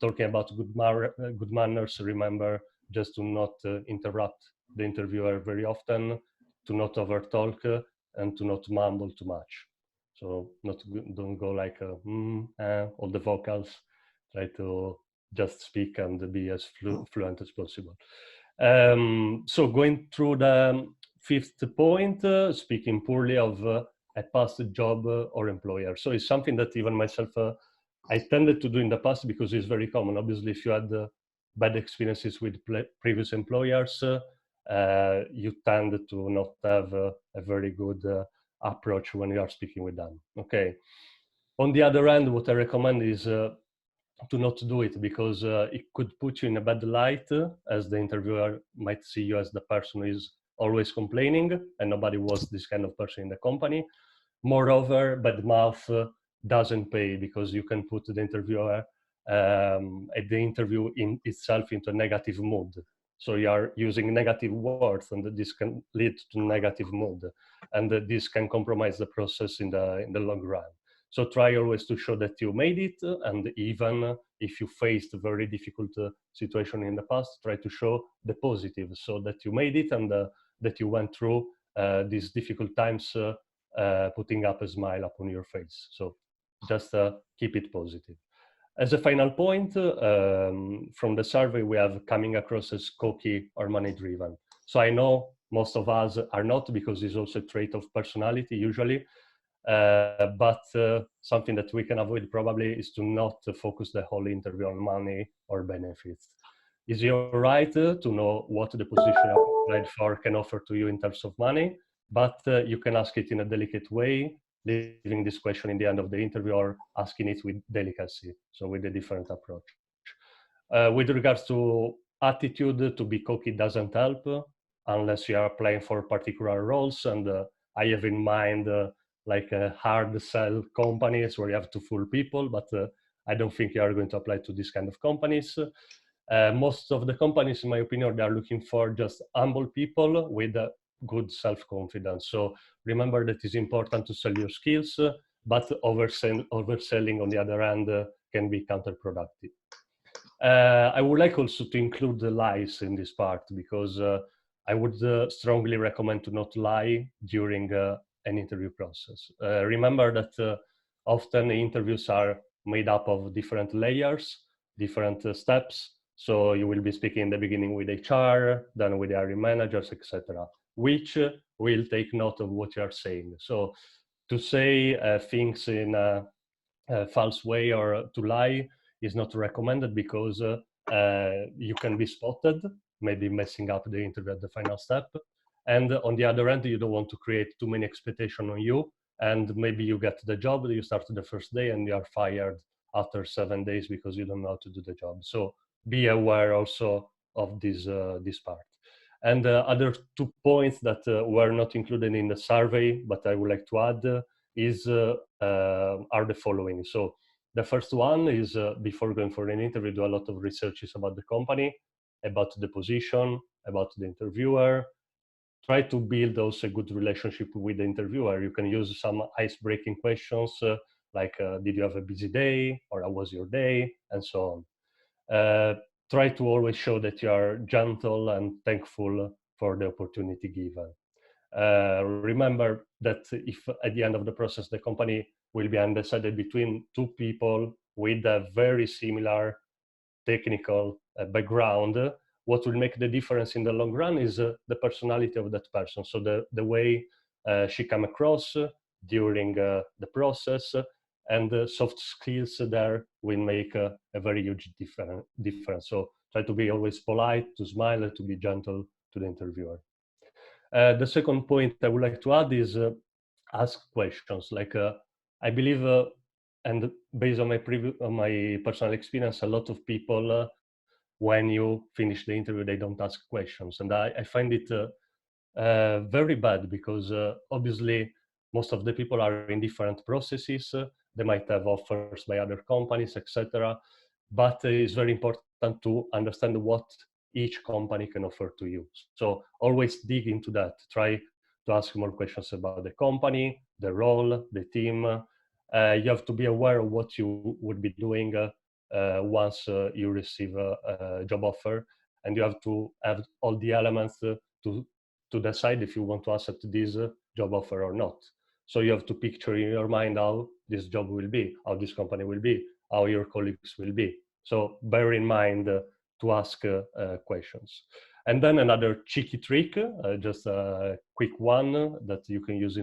talking about good manners, remember just to not interrupt the interviewer very often, to not overtalk, and to not mumble too much. So don't go like all the vocals. Try to just speak and be as fluent as possible. So going through the fifth point, speaking poorly of a past job or employer. So it's something that even myself I tended to do in the past because it's very common. Obviously, if you had bad experiences with previous employers, you tend to not have a very good approach when you are speaking with them. Okay. On the other hand, what I recommend is to not do it because it could put you in a bad light, as the interviewer might see you as the person who is always complaining, and nobody was this kind of person in the company. Moreover, bad mouth doesn't pay because you can put the interviewer at the interview in itself into a negative mood. So you are using negative words, and this can lead to negative mood, and this can compromise the process in the long run. So try always to show that you made it, and even if you faced a very difficult situation in the past, try to show the positive, so that you made it and that you went through these difficult times putting up a smile upon your face. So just keep it positive. As a final point, from the survey, we have coming across as cocky or money-driven. So I know most of us are not, because it's also a trait of personality usually, but something that we can avoid probably is to not focus the whole interview on money or benefits. Is your right to know what the position you applied for can offer to you in terms of money, but you can ask it in a delicate way, leaving this question in the end of the interview or asking it with delicacy, so with a different approach. With regards to attitude, to be cocky doesn't help unless you are applying for particular roles, and I have in mind like hard sell companies where you have to fool people, but I don't think you are going to apply to these kind of companies. Most of the companies, in my opinion, they are looking for just humble people with good self-confidence. So remember that it's important to sell your skills, but overselling on the other hand can be counterproductive. I would like also to include the lies in this part, because I would strongly recommend to not lie during an interview process. Remember that often interviews are made up of different layers, different steps. So you will be speaking in the beginning with HR, then with the hiring managers, etc., which will take note of what you are saying. So to say things in a false way or to lie is not recommended, because you can be spotted, maybe messing up the interview at the final step. And on the other end, you don't want to create too many expectations on you, and maybe you get the job, you start the first day and you are fired after 7 days because you don't know how to do the job. So be aware also of this part. And other 2 points that were not included in the survey, but I would like to add, are the following. So the first one is before going for an interview, do a lot of researches about the company, about the position, about the interviewer, try to build also a good relationship with the interviewer. You can use some ice-breaking questions like, did you have a busy day, or how was your day, and so on. Try to always show that you are gentle and thankful for the opportunity given. Remember that if at the end of the process the company will be undecided between two people with a very similar technical background, what will make the difference in the long run is the personality of that person. So the way she come across during the process, and the soft skills there will make a very huge difference. So try to be always polite, to smile, and to be gentle to the interviewer. The second point I would like to add is ask questions. Like I believe, and based on my personal experience, a lot of people, when you finish the interview, they don't ask questions, and I find it very bad, because obviously most of the people are in different processes. They might have offers by other companies, etc. But it's very important to understand what each company can offer to you. So always dig into that. Try to ask more questions about the company, the role, the team. You have to be aware of what you would be doing once you receive a job offer, and you have to have all the elements to decide if you want to accept this job offer or not. So you have to picture in your mind how this job will be, how this company will be, how your colleagues will be. So bear in mind to ask questions. And then another cheeky trick, just a quick one that you can use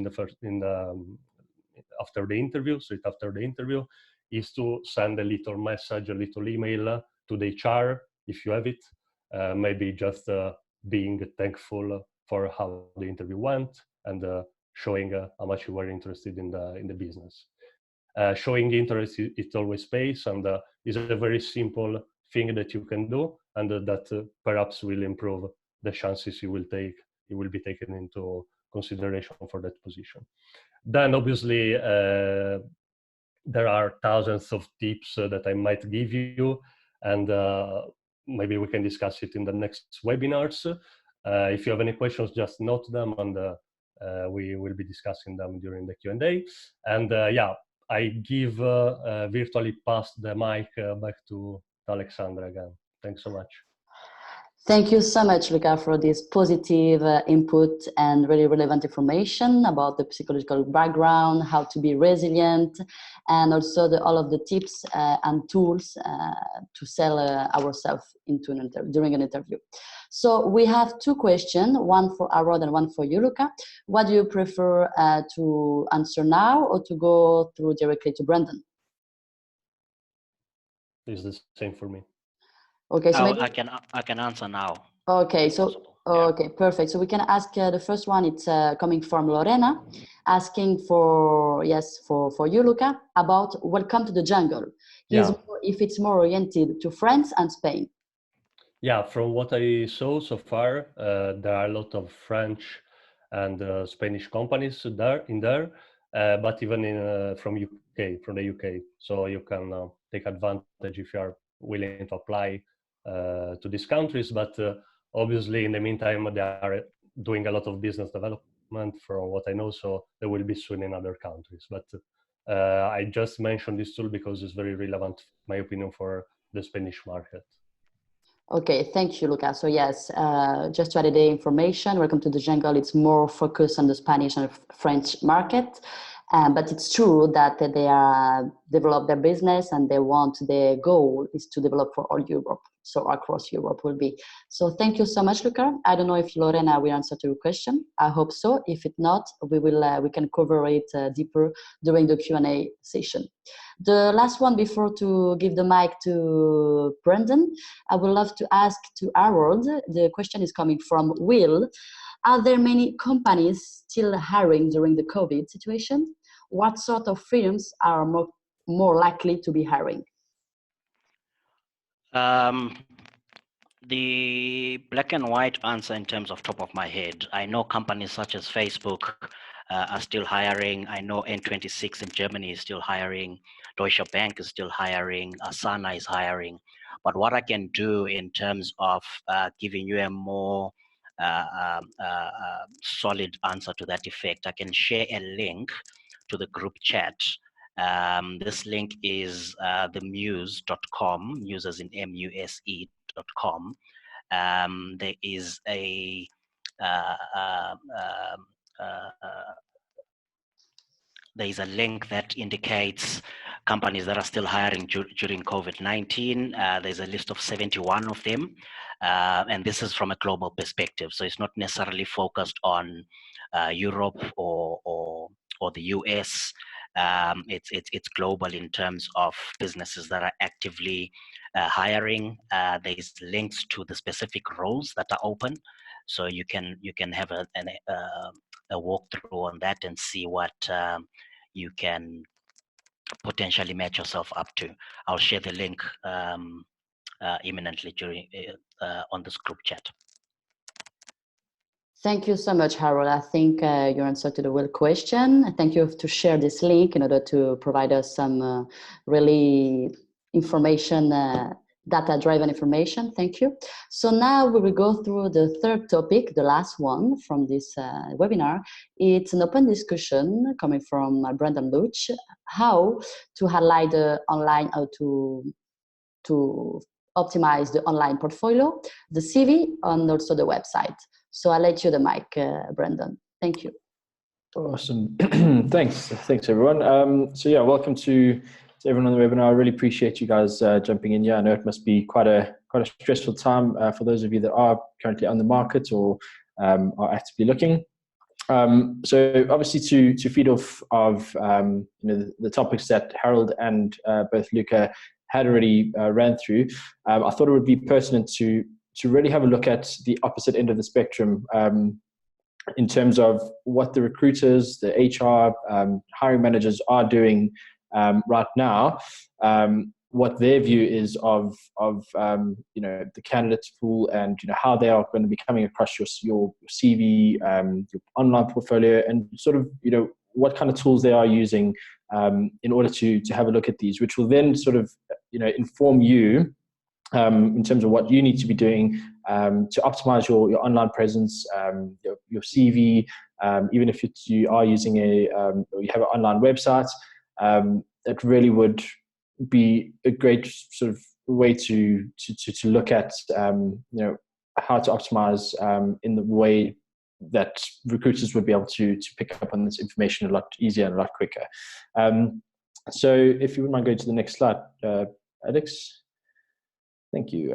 after the interview, straight after the interview, is to send a little message, a little email to the HR if you have it. Maybe just being thankful for how the interview went, and showing how much you were interested in the business. Showing interest, it always pays, and is a very simple thing that you can do, and that perhaps will improve the chances you will be taken into consideration for that position. Then obviously there are thousands of tips that I might give you, and maybe we can discuss it in the next webinars. If you have any questions, just note them, and we will be discussing them during the Q&A. And yeah, I virtually pass the mic back to Alexandra again. Thanks so much. Thank you so much, Luca, for this positive input and really relevant information about the psychological background, how to be resilient, and also all of the tips and tools to sell ourselves during an interview. So we have two questions, one for Arod and one for you, Luca. What do you prefer to answer now, or to go through directly to Brendan? It's the same for me. Okay, so maybe I can answer now. Okay, so okay, perfect. So we can ask the first one. It's coming from Lorena, asking for you, Luca, about Welcome to the Jungle. If it's more oriented to France and Spain. Yeah, from what I saw so far, there are a lot of French and Spanish companies there, but even from the UK. So you can take advantage if you are willing to apply to these countries. But obviously, in the meantime, they are doing a lot of business development, from what I know. So they will be soon in other countries. But I just mentioned this tool because it's very relevant, in my opinion, for the Spanish market. Okay, thank you, Luca. So yes, just to add the information, Welcome to the Jungle, it's more focused on the Spanish and French market. But it's true that they are develop their business, and their goal is to develop for all Europe. So across Europe will be. So thank you so much, Luca. I don't know if Lorena will answer to your question. I hope so. If it's not, we can cover it deeper during the Q&A session. The last one before to give the mic to Brendan, I would love to ask to Harold. The question is coming from Will. Are there many companies still hiring during the COVID situation? What sort of firms are more likely to be hiring? The black and white answer in terms of top of my head, I know companies such as Facebook are still hiring. I know N26 in Germany is still hiring. Deutsche Bank is still hiring. Asana is hiring. But what I can do in terms of giving you a more solid answer to that effect, I can share a link to the group chat. This link is themuse.com, muse as in muse.com. There is a there is a link that indicates companies that are still hiring during COVID-19. There's a list of 71 of them, and this is from a global perspective. So it's not necessarily focused on Europe or the US. It's global in terms of businesses that are actively hiring. There's links to the specific roles that are open, so you can have a walkthrough on that and see what you can potentially match yourself up to. I'll share the link imminently during on this group chat. Thank you so much, Harold. I think you answered to the real question. Thank you to share this link in order to provide us some really information, data-driven information. Thank you. So now we will go through the third topic, the last one from this webinar. It's an open discussion coming from Brendan Luch, how to highlight the online, how to optimize the online portfolio, the CV, and also the website. So I'll let you the mic, Brendan. Thank you. Awesome. Thanks everyone. So yeah, welcome to everyone on the webinar. I really appreciate you guys jumping in here. I know it must be quite a stressful time for those of you that are currently on the market or are actively looking. So obviously to feed off of the topics that Harold and both Luca had already ran through, I thought it would be pertinent to really have a look at the opposite end of the spectrum in terms of what the recruiters, the HR, hiring managers are doing right now, what their view is of the candidates pool, and how they are going to be coming across your CV, your online portfolio, and sort of what kind of tools they are using in order to have a look at these, which will then sort of inform you in terms of what you need to be doing to optimize your online presence, your CV, even if you are using or you have an online website. That really would be a great sort of way to look at how to optimize in the way that recruiters would be able to pick up on this information a lot easier and a lot quicker. So if you wouldn't mind going to the next slide, Alex. Thank you.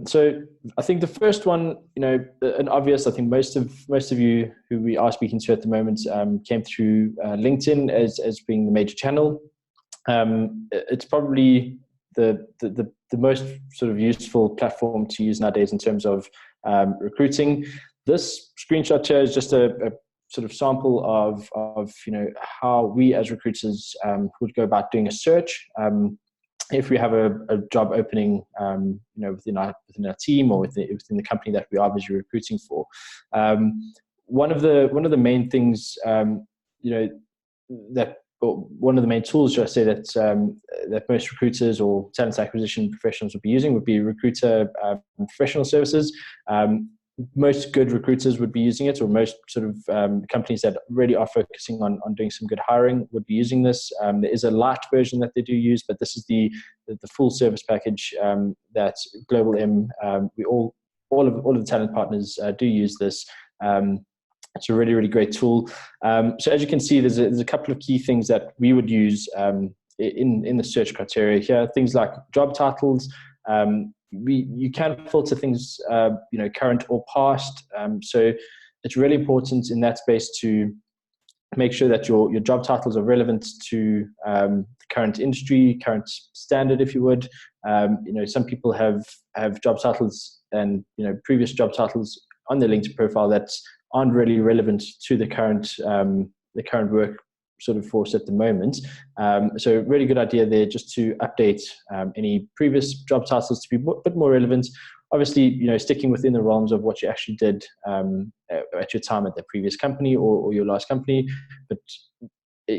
So I think the first one, an obvious, I think most of you who we are speaking to at the moment came through LinkedIn as being the major channel. It's probably the most sort of useful platform to use nowadays in terms of recruiting. This screenshot here is just a sort of sample of how we as recruiters would go about doing a search. If we have a job opening, within our team or within the company that we are busy recruiting for, one of the main things, one of the main tools, should I say, that most recruiters or talent acquisition professionals would be using would be recruiter professional services. Most good recruiters would be using it, or most sort of companies that really are focusing on doing some good hiring would be using this. There is a light version that they do use, but this is the full service package that Global M, all of the talent partners do use this. It's a really, really great tool. So as you can see, there's a couple of key things that we would use in the search criteria here. Things like job titles. You can filter things, current or past. So it's really important in that space to make sure that your job titles are relevant to the current industry, current standard, if you would. Some people have job titles and previous job titles on their LinkedIn profile that aren't really relevant to the current work sort of force at the moment. So really good idea there just to update any previous job titles to be a bit more relevant. Obviously, sticking within the realms of what you actually did at your time at the previous company or your last company, but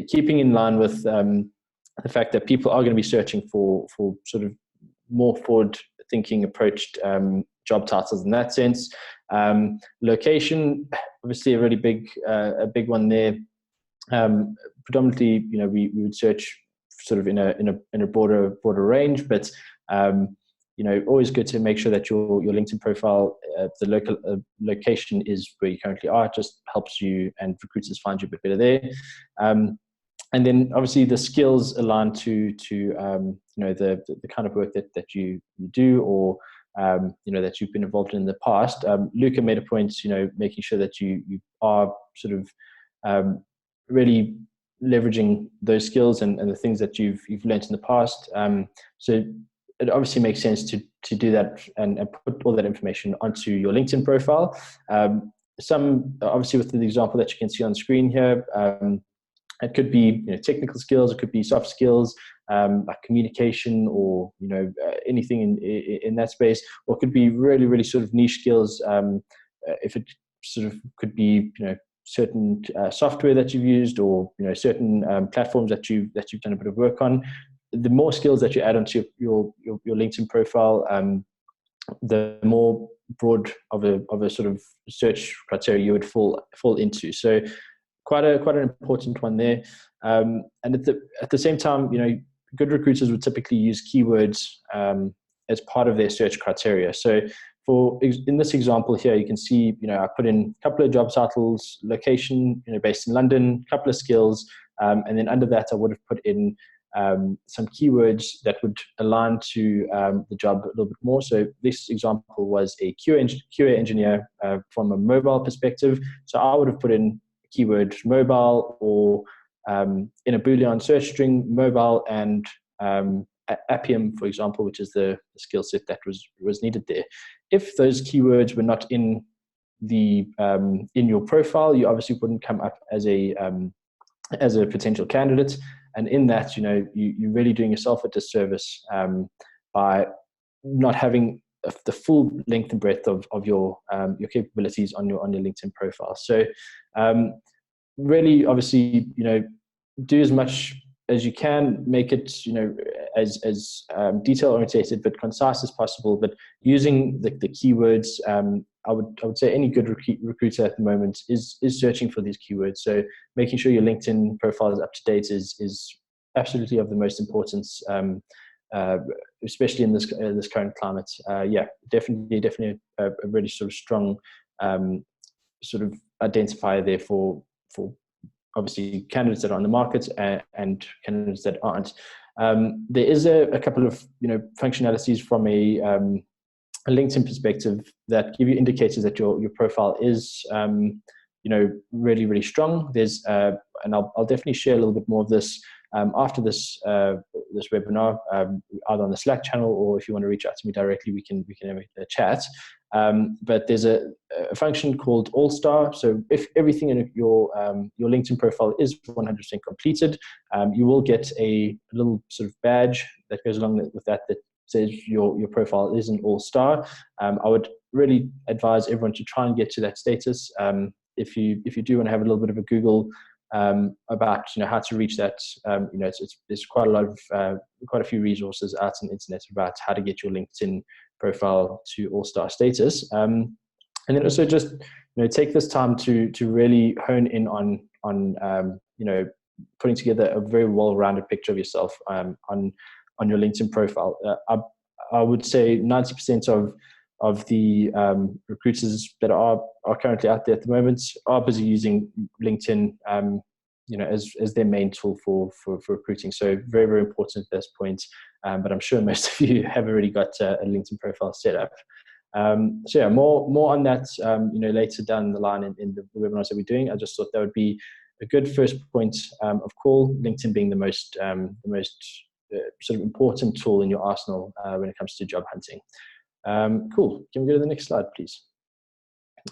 keeping in line with the fact that people are going to be searching for sort of more thinking approached job titles in that sense. Location, obviously a big one there. Predominantly, we would search sort of in a broader range, but always good to make sure that your LinkedIn profile, the local location is where you currently are. It just helps you and recruiters find you a bit better there. And then obviously the skills align to the kind of work that you do, or that you've been involved in the past. Luca made a point, making sure that you are sort of really leveraging those skills and the things that you've learned in the past. So it obviously makes sense to do that and put all that information onto your LinkedIn profile. Some obviously with the example that you can see on the screen here, it could be technical skills, it could be soft skills, like communication, or anything in that space, or it could be really, really sort of niche skills. If it sort of could be certain software that you've used, or certain platforms that you've done a bit of work on. The more skills that you add onto your LinkedIn profile, the more broad of a sort of search criteria you would fall into. So quite an important one there. And at the same time, good recruiters would typically use keywords as part of their search criteria. So in this example here, you can see, I put in a couple of job titles, location, based in London, a couple of skills, and then under that, I would have put in some keywords that would align to the job a little bit more. So this example was a QA engineer from a mobile perspective. So I would have put in keyword mobile, or in a Boolean search string, mobile and Appium, for example, which is the skill set that was needed there. If those keywords were not in in your profile, you obviously wouldn't come up as a potential candidate. And in that, you're really doing yourself a disservice by not having the full length and breadth of your capabilities on your LinkedIn profile. So really, obviously, do as much as you can, make it as detail orientated but concise as possible, but using the keywords. I would say any good recruiter at the moment is searching for these keywords. So making sure your LinkedIn profile is up to date is absolutely of the most importance, especially in this current climate. Definitely a really sort of strong sort of identifier there for obviously candidates that are on the market and candidates that aren't. There is a couple of functionalities from a LinkedIn perspective that give you indicators that your profile is really, really strong. There's and I'll definitely share a little bit more of this after this webinar, either on the Slack channel, or if you want to reach out to me directly, we can have a chat. But there's a function called All Star. So if everything in your LinkedIn profile is 100% completed, you will get a little sort of badge that goes along with that says your profile is an All Star. I would really advise everyone to try and get to that status. If you do want to have a little bit of a Google about how to reach that, there's quite a few resources out on the internet about how to get your LinkedIn profile to All-Star status, and then also just take this time to really hone in on putting together a very well-rounded picture of yourself on your LinkedIn profile. I would say 90% of the recruiters that are currently out there at the moment are busy using LinkedIn as their main tool for recruiting. So very, very important at this point. But I'm sure most of you have already got a LinkedIn profile set up. So yeah, more on that later down the line in the webinars that we're doing. I just thought that would be a good first point of call, LinkedIn being the most sort of important tool in your arsenal when it comes to job hunting. Cool. Can we go to the next slide, please?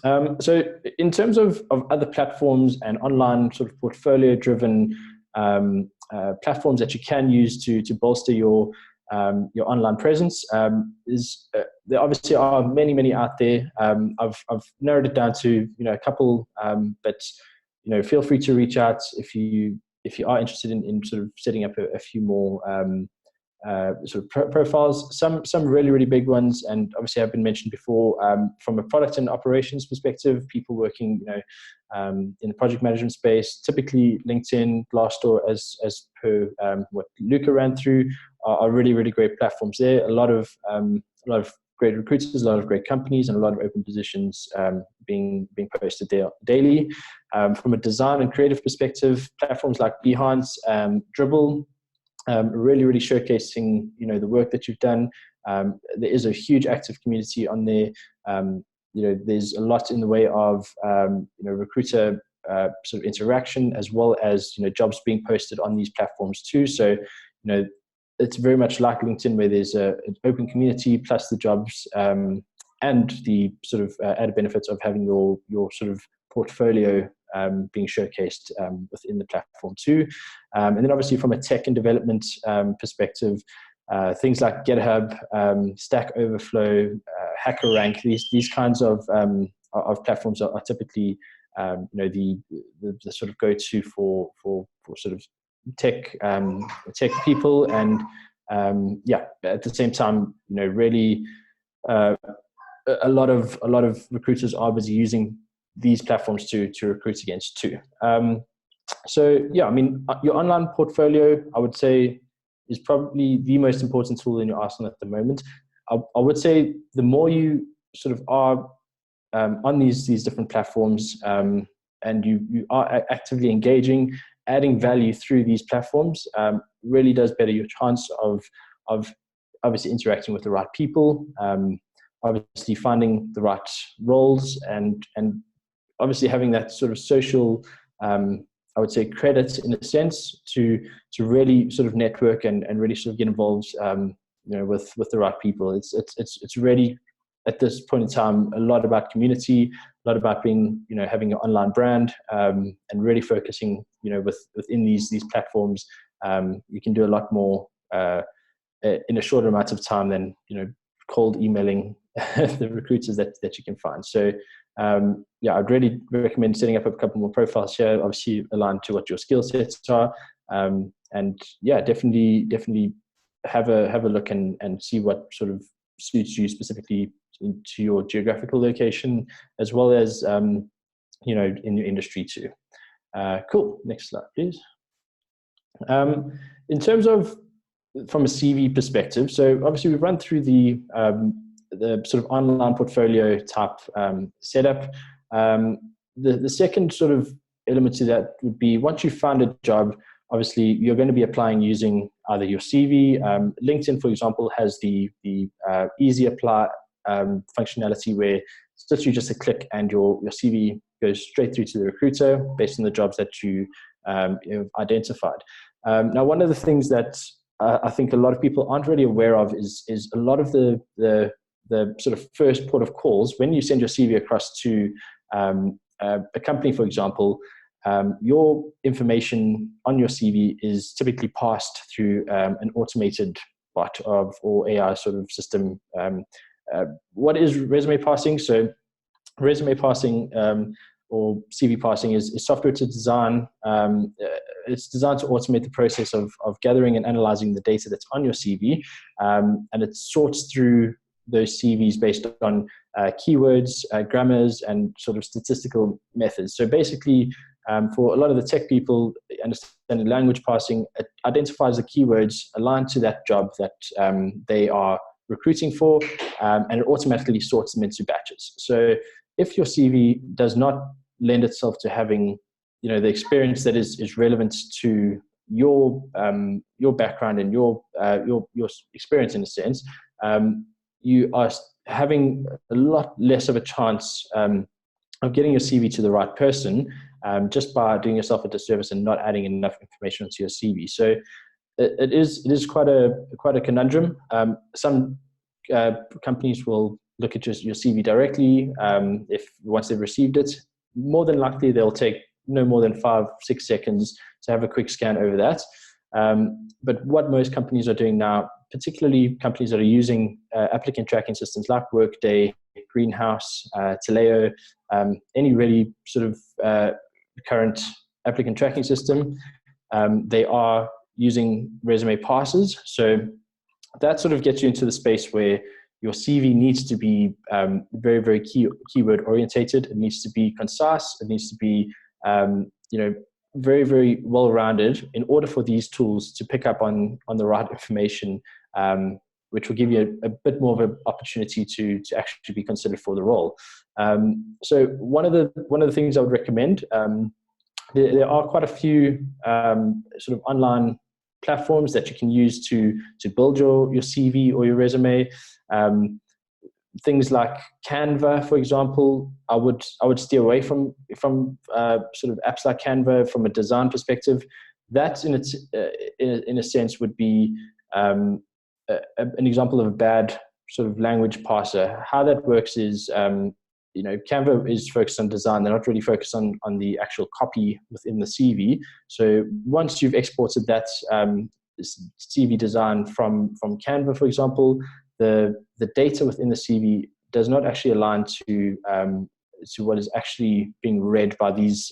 So in terms of other platforms and online sort of portfolio-driven platforms that you can use to bolster your online presence, there obviously are many out there. I've narrowed it down to a couple, but feel free to reach out if you are interested in sort of setting up a few more sort of profiles, some really big ones, and obviously have been mentioned before. From a product and operations perspective, people working, in the project management space, typically LinkedIn, Glassdoor, as per what Luca ran through, are really great platforms there. A lot of great recruiters, a lot of great companies, and a lot of open positions being posted there daily. From a design and creative perspective, platforms like Behance, Dribble, really showcasing the work that you've done. There is a huge active community on there. There's a lot in the way of recruiter sort of interaction, as well as jobs being posted on these platforms too. So it's very much like LinkedIn, where there's an open community plus the jobs, and the sort of added benefits of having your sort of portfolio being showcased within the platform too. And then obviously from a tech and development perspective, things like GitHub, Stack Overflow, HackerRank, these kinds of platforms are typically the sort of go-to for sort of tech people, and at the same time, really a lot of recruiters are busy using these platforms to recruit against too. So yeah, I mean, your online portfolio, I would say, is probably the most important tool in your arsenal at the moment. I would say the more you sort of are on these different platforms, and you are actively engaging, adding value through these platforms, really does better your chance of obviously interacting with the right people, obviously finding the right roles, and obviously having that sort of social, I would say, credit in a sense to really sort of network and really sort of get involved, with the right people. It's really, at this point in time, a lot about community, a lot about being, having an online brand, and really focusing, within these platforms. You can do a lot more in a shorter amount of time than cold emailing the recruiters that you can find. So I'd really recommend setting up a couple more profiles here, obviously aligned to what your skill sets are, and definitely have a look and see what sort of suits you specifically into your geographical location, as well as in your industry too. Cool. Next slide, please. In terms of from a CV perspective, so obviously we've run through the sort of online portfolio type setup. The second sort of element to that would be, once you find a job, obviously you're going to be applying using either your CV. LinkedIn, for example, has the easy apply functionality, where it's literally just a click and your CV goes straight through to the recruiter based on the jobs that you have identified. Now, one of the things that I think a lot of people aren't really aware of is a lot of the sort of first port of calls when you send your CV across to a company, for example. Your information on your CV is typically passed through an automated bot or AI sort of system. What is resume passing? So resume passing or CV passing is software to design. It's designed to automate the process of gathering and analyzing the data that's on your CV, and it sorts through those CVs based on keywords, grammars, and sort of statistical methods. So basically, for a lot of the tech people, understanding language passing, it identifies the keywords aligned to that job that they are recruiting for, and it automatically sorts them into batches. So if your CV does not lend itself to having the experience that is relevant to your background and your experience, in a sense, you are having a lot less of a chance of getting your CV to the right person, just by doing yourself a disservice and not adding enough information onto your CV. So it is quite a conundrum. Some companies will look at your CV directly. Once they've received it, more than likely they'll take no more than 5-6 seconds to have a quick scan over that. But what most companies are doing now, particularly companies that are using applicant tracking systems like Workday, Greenhouse, Taleo, any really sort of current applicant tracking system, they are using resume passes. So that sort of gets you into the space where your CV needs to be very, very keyword orientated. It needs to be concise. It needs to be, very, very well-rounded in order for these tools to pick up on the right information, which will give you a bit more of an opportunity to actually be considered for the role. So one of the things I would recommend, there are quite a few sort of online platforms that you can use to build your CV or your resume. Things like Canva, for example, I would steer away from sort of apps like Canva from a design perspective. That in a sense would be an example of a bad sort of language parser. How that works is, Canva is focused on design. They're not really focused on the actual copy within the CV. So once you've exported that CV design from Canva, for example, the data within the CV does not actually align to what is actually being read by these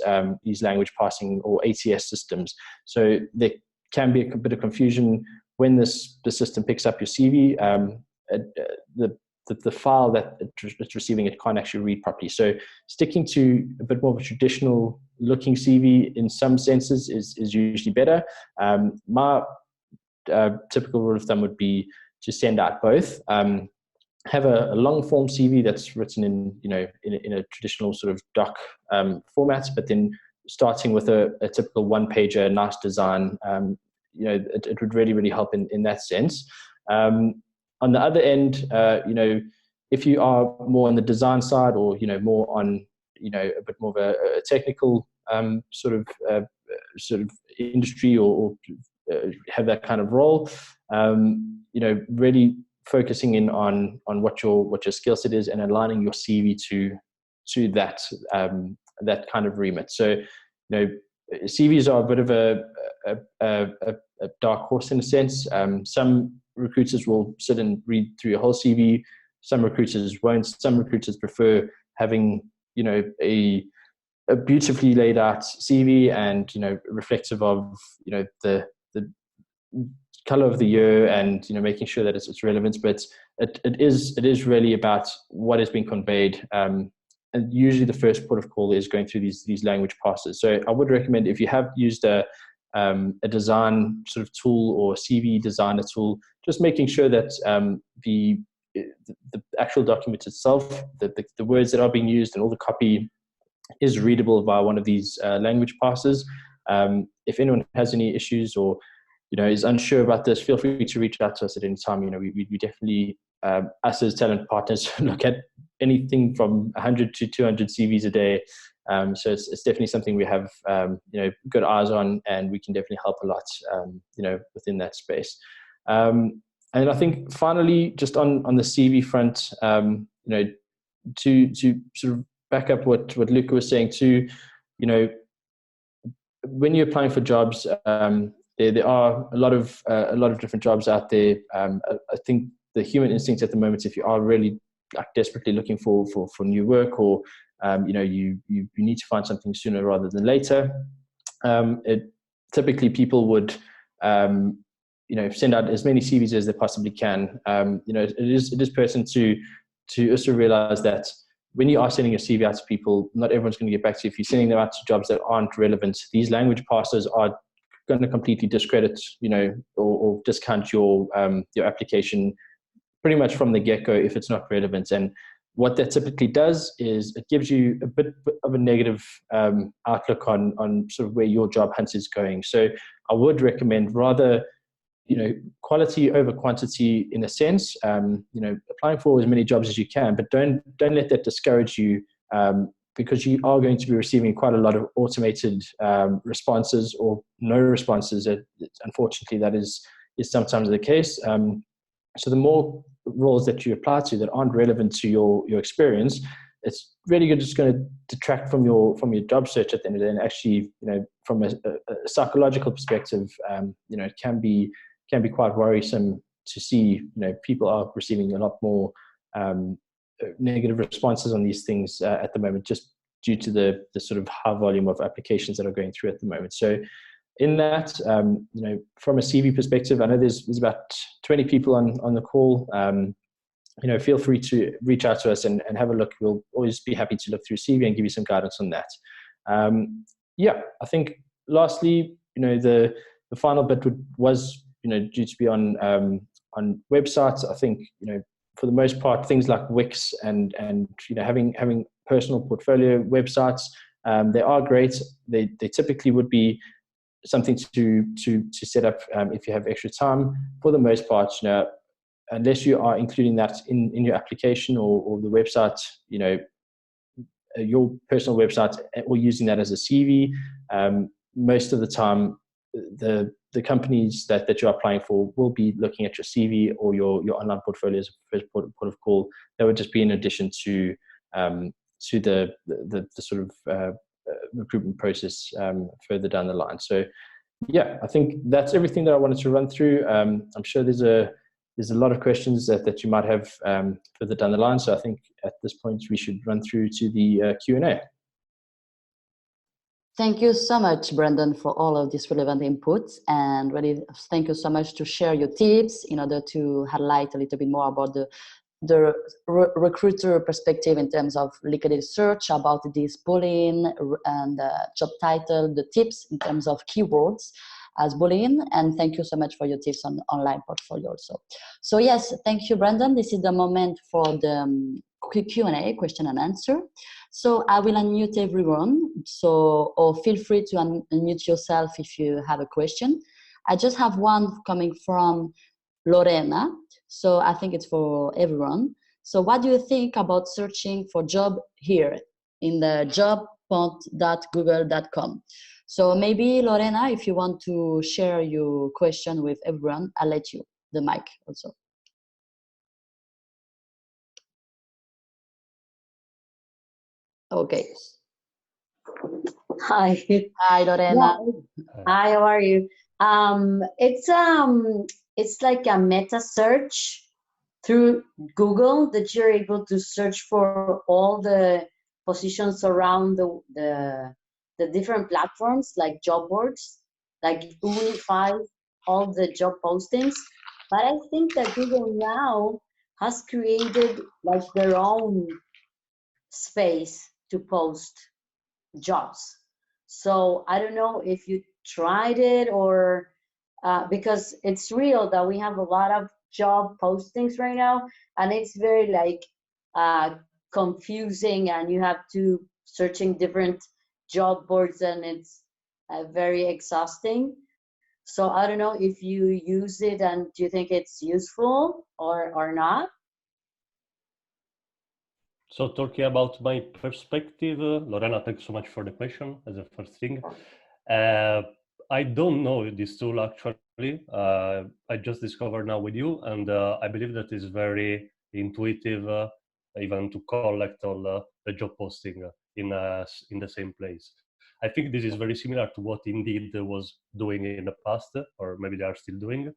language parsing or ATS systems. So there can be a bit of confusion when the system picks up your CV. The file that it's receiving, it can't actually read properly. So sticking to a bit more of a traditional looking CV in some senses is usually better. My typical rule of thumb would be to send out both. Have a long form CV that's written in a traditional sort of doc format, but then starting with a typical one pager, nice design, it would really, really help in that sense. On the other end, if you are more on the design side, or more on a bit more of a technical sort of industry, or have that kind of role, really focusing in on what your skill set is and aligning your CV to that kind of remit. So CVs are a bit of a dark horse in a sense. Some recruiters will sit and read through your whole CV. Some recruiters won't. Some recruiters prefer having a beautifully laid out CV and reflective of the color of the year and making sure that it's relevant. But it is really about what is being conveyed. And usually the first port of call is going through these language passes. So I would recommend, if you have used a design sort of tool or CV designer tool, just making sure that the actual document itself, the words that are being used and all the copy is readable via one of these language passes. If anyone has any issues or is unsure about this, feel free to reach out to us at any time. We definitely, us as talent partners, look at anything from 100 to 200 CVs a day. So it's definitely something we have, good eyes on, and we can definitely help a lot, within that space. And I think finally, just on the CV front, to sort of back up what Luca was saying too, when you're applying for jobs, there are a lot of different jobs out there. I think the human instinct at the moment, if you are really desperately looking for new work, or you need to find something sooner rather than later, typically people would send out as many CVs as they possibly can. It is person to also realize that when you are sending your CV out to people, not everyone's going to get back to you. If you're sending them out to jobs that aren't relevant, these language parsers are going to completely discredit, or discount your application pretty much from the get-go if it's not relevant. And what that typically does is it gives you a bit of a negative outlook on sort of where your job hunt is going. So I would recommend rather, quality over quantity in a sense. Applying for as many jobs as you can, but don't let that discourage you, because you are going to be receiving quite a lot of automated responses or no responses. Unfortunately, that is sometimes the case. So the more roles that you apply to that aren't relevant to your experience, it's really good, just going to detract from your job search at the end of the day. And actually, from a psychological perspective, it can be quite worrisome to see, people are receiving a lot more negative responses on these things at the moment, just due to the sort of high volume of applications that are going through at the moment. So in that. You know, from a CV perspective, I know there's about 20 people on the call. You know, feel free to reach out to us and have a look. We'll always be happy to look through CV and give you some guidance on that. Yeah, I think lastly, you know, the final bit was, you know, due to be on websites. I think, you know, for the most part, things like Wix and you know, having personal portfolio websites, they are great. They typically would be something to set up if you have extra time. For the most part, you know, unless you are including that in your application or the website, you know, your personal website, or using that as a CV, most of the time, the companies that you're applying for will be looking at your CV or your online portfolio as a first port of call. That would just be in addition to the sort of recruitment process further down the line. So yeah, I think that's everything that I wanted to run through. I'm sure there's a lot of questions that you might have further down the line. So I think at this point we should run through to the Q&A. Thank you so much, Brandon, for all of these relevant inputs, and really thank you so much to share your tips in order to highlight a little bit more about the recruiter perspective in terms of LinkedIn search, about this bullying and job title, the tips in terms of keywords as bullying, and thank you so much for your tips on online portfolio also. So yes, thank you, Brandon. This is the moment for the quick Q&A, question and answer. So I will unmute everyone, or feel free to unmute yourself if you have a question. I just have one coming from Lorena, so I think it's for everyone. So what do you think about searching for job here in the job.google.com? So maybe, Lorena, if you want to share your question with everyone, I'll let you the mic also. Okay. Hi. Hi, Lorena. Yeah. Hi, how are you? It's like a meta search through Google that you're able to search for all the positions around the different platforms, like job boards, like unify all the job postings. But I think that Google now has created like their own space to post jobs. So I don't know if you tried it, or because it's real that we have a lot of job postings right now, and it's very like confusing, and you have to searching different job boards, and it's very exhausting. So I don't know if you use it, and do you think it's useful or not? So talking about my perspective, Lorena, thanks so much for the question as a first thing. I don't know this tool actually. I just discovered now with you, and I believe that is very intuitive, even to collect all the job posting in the same place. I think this is very similar to what Indeed was doing in the past, or maybe they are still doing.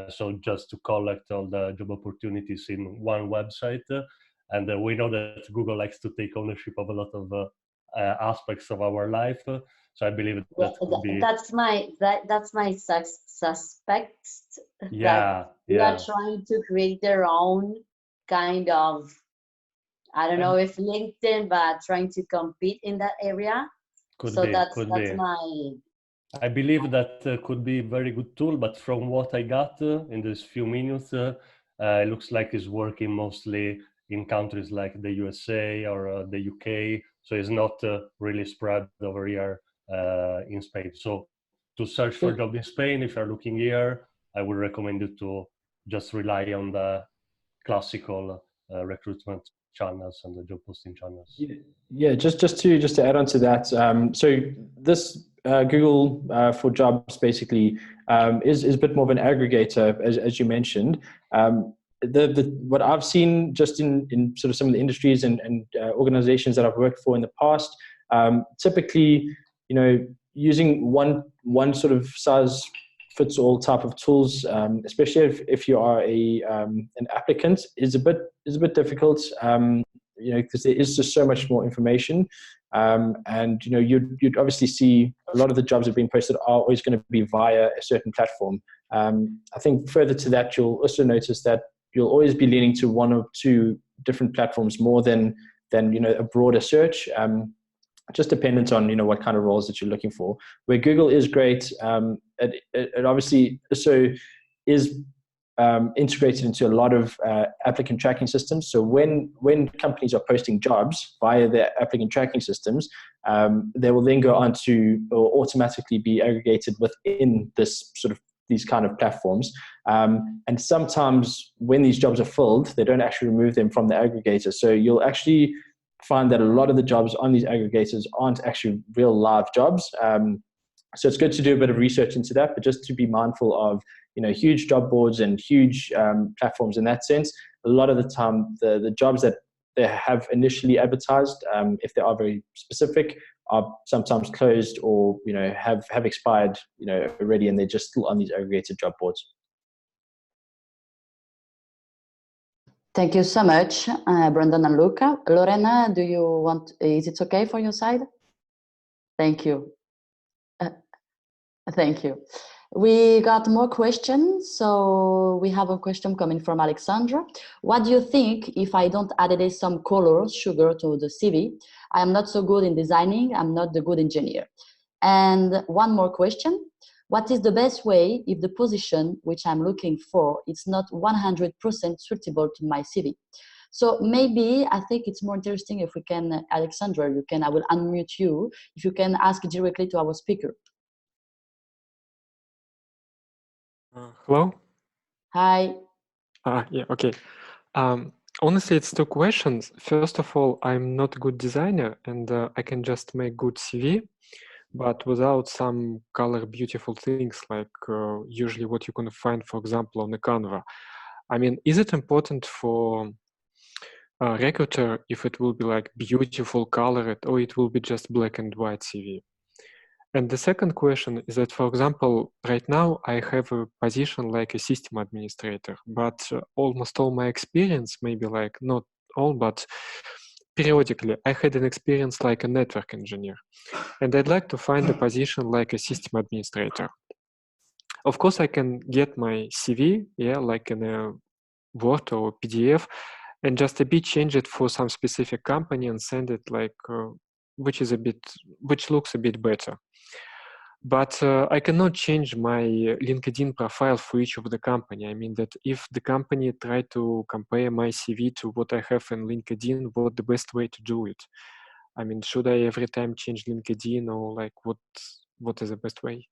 So just to collect all the job opportunities in one website. And we know that Google likes to take ownership of a lot of aspects of our life. So I believe that could be... That's my suspect. Yeah, they are trying to create their own kind of, I don't know if LinkedIn, but trying to compete in that area. That's my... I believe that could be a very good tool, but from what I got in these few minutes, it looks like it's working mostly in countries like the USA or the UK, so it's not really spread over here in Spain. So to search for a job in Spain, if you're looking here, I would recommend you to just rely on the classical recruitment channels and the job posting channels. Yeah, just to add on to that, so this Google for Jobs basically is a bit more of an aggregator, as you mentioned. What I've seen just in sort of some of the industries and organizations that I've worked for in the past, typically, you know, using one sort of size fits all type of tools, especially if you are an applicant, is a bit difficult. because there is just so much more information. And you'd obviously see a lot of the jobs that have been posted are always going to be via a certain platform. I think further to that, you'll also notice that you'll always be leaning to one or two different platforms more than a broader search. Just dependent on what kind of roles that you're looking for. Where Google is great, it obviously also is integrated into a lot of applicant tracking systems. So when companies are posting jobs via their applicant tracking systems, they will then go on to or automatically be aggregated within these kind of platforms. And sometimes when these jobs are filled, they don't actually remove them from the aggregator. So you'll actually find that a lot of the jobs on these aggregators aren't actually real live jobs. So it's good to do a bit of research into that, but just to be mindful of huge job boards and huge platforms in that sense. A lot of the time, the jobs that they have initially advertised, if they are very specific, are sometimes closed or have expired already, and they're just still on these aggregated job boards. Thank you so much, Brandon and Luca. Lorena, is it okay for your side? Thank you. Thank you. We got more questions. So we have a question coming from Alexandra. What do you think if I don't add some color, sugar to the CV? I am not so good in designing. I'm not the good engineer. And one more question. What is the best way if the position which I'm looking for is not 100% suitable to my CV? So maybe I think it's more interesting if we can, Alexandra, I will unmute you, if you can ask directly to our speaker. Hello? Hi. Yeah, okay. Honestly, it's two questions. First of all, I'm not a good designer and I can just make good CV, but without some color beautiful things like usually what you can find, for example, on the Canva. I mean, is it important for a recruiter if it will be like beautiful colored or it will be just black and white CV? And the second question is that, for example, right now I have a position like a system administrator, but almost all my experience, maybe like not all, but periodically I had an experience like a network engineer. And I'd like to find a position like a system administrator. Of course, I can get my CV, like in a Word or PDF, and just a bit change it for some specific company and send it like, which looks a bit better. But I cannot change my LinkedIn profile for each of the company. I mean that if the company try to compare my CV to what I have in LinkedIn, what the best way to do it? I mean, should I every time change LinkedIn or like what is the best way?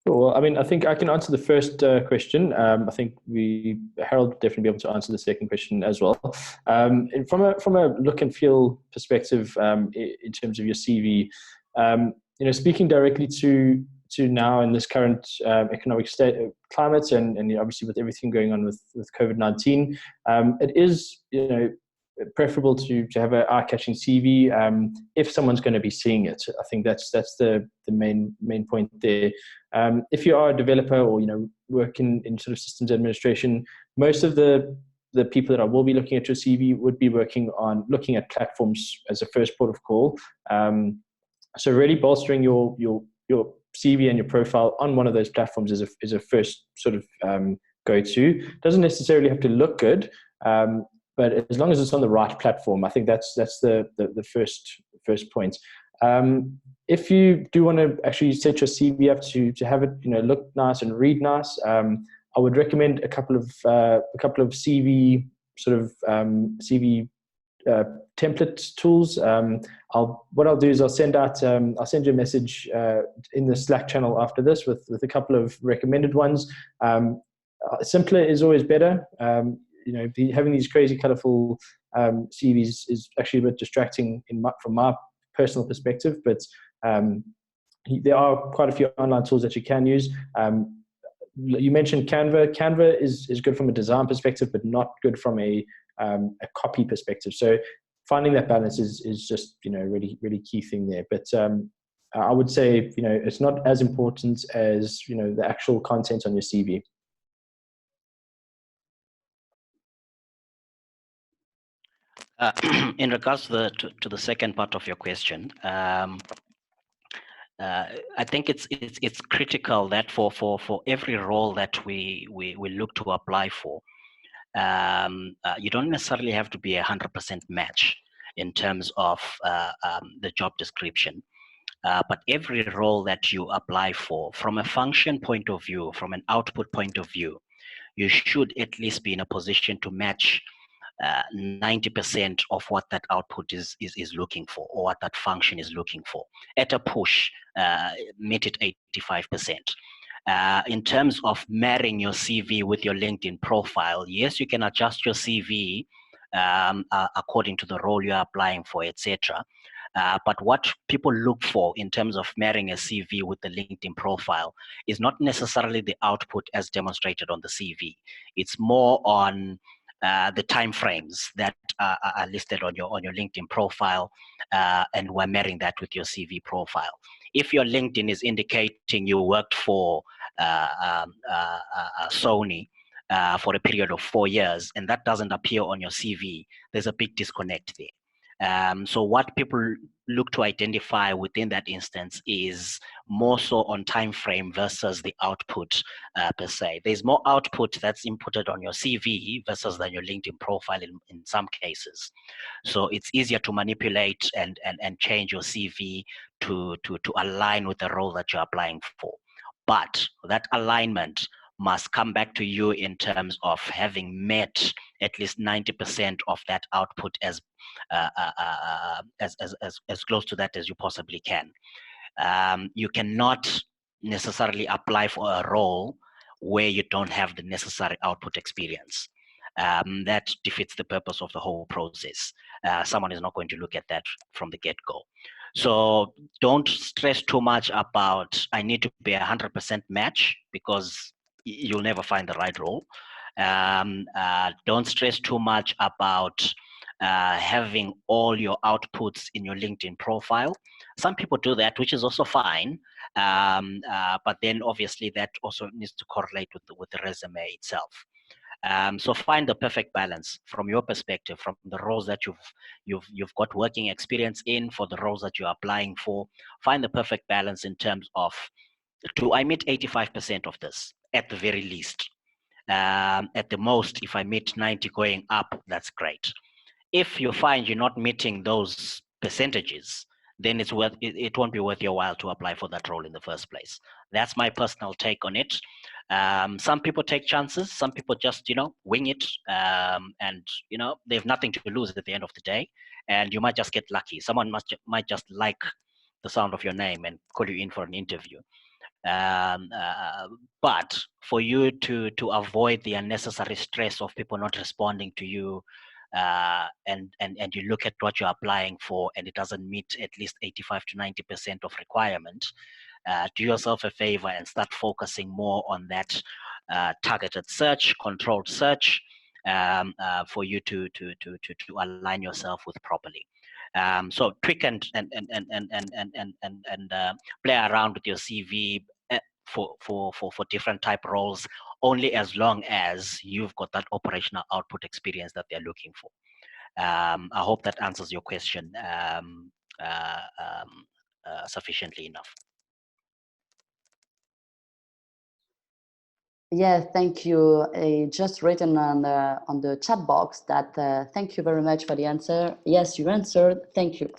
Well, I mean, I think I can answer the first question. I think Harold will definitely be able to answer the second question as well. And from a look and feel perspective, in terms of your CV, speaking directly to now in this current economic climate, and obviously with everything going on with COVID-19, it is preferable to have an eye-catching CV if someone's going to be seeing it. I think that's the main point there. If you are a developer or work in sort of systems administration, most of the people that I will be looking at your CV would be looking at platforms as a first port of call. So really bolstering your CV and your profile on one of those platforms is a first sort of go-to. Doesn't necessarily have to look good, but as long as it's on the right platform, I think that's the first point. If you do want to actually set your CV up to have it look nice and read nice, I would recommend a couple of CV sort of CV template tools. What I'll do is I'll send you a message in the Slack channel after this with a couple of recommended ones. Simpler is always better. Having these crazy, colorful CVs is actually a bit distracting from my personal perspective, but there are quite a few online tools that you can use. You mentioned Canva. Canva is good from a design perspective, but not good from a copy perspective. So finding that balance is just really, really key thing there. But I would say it's not as important as the actual content on your CV. In regards to the second part of your question, I think it's critical that for every role that we look to apply for, you don't necessarily have to be 100% match in terms of the job description. But every role that you apply for, from a function point of view, from an output point of view, you should at least be in a position to match 90% of what that output is looking for, or what that function is looking for. At a push, meet it 85%. In terms of marrying your CV with your LinkedIn profile, yes, you can adjust your CV according to the role you're applying for, etc. But what people look for in terms of marrying a CV with the LinkedIn profile is not necessarily the output as demonstrated on the CV. It's more on the time frames that are listed on your LinkedIn profile, and we're marrying that with your CV profile. If your LinkedIn is indicating you worked for Sony for a period of 4 years, and that doesn't appear on your CV, there's a big disconnect there. So what people look to identify within that instance is more so on time frame versus the output per se. There's more output that's inputted on your CV versus than your LinkedIn profile in some cases. So it's easier to manipulate and change your CV to align with the role that you're applying for. But that alignment must come back to you in terms of having met at least 90% of that output as close to that as you possibly can. You cannot necessarily apply for a role where you don't have the necessary output experience. That defeats the purpose of the whole process. Someone is not going to look at that from the get-go. So don't stress too much about, I need to be 100% match, because you'll never find the right role. Don't stress too much about having all your outputs in your LinkedIn profile. Some people do that, which is also fine. But then obviously that also needs to correlate with the resume itself. So find the perfect balance from your perspective, from the roles that you've got working experience in, for the roles that you're applying for. Find the perfect balance in terms of, do I meet 85% of this at the very least? At the most, if I meet 90 going up, that's great. If you find you're not meeting those percentages, then it won't be worth your while to apply for that role in the first place. That's my personal take on it. Some people take chances, some people just, wing it, and, they have nothing to lose at the end of the day, and you might just get lucky. Someone might just like the sound of your name and call you in for an interview. But for you to avoid the unnecessary stress of people not responding to you, and you look at what you're applying for and it doesn't meet at least 85 to 90% of requirement, do yourself a favor and start focusing more on that targeted search, controlled search, for you to align yourself with properly. So tweak and play around with your CV for different type roles, only as long as you've got that operational output experience that they're looking for. I hope that answers your question sufficiently enough. Yeah, thank you. Just written on the chat box that thank you very much for the answer. Yes, you answered. Thank you.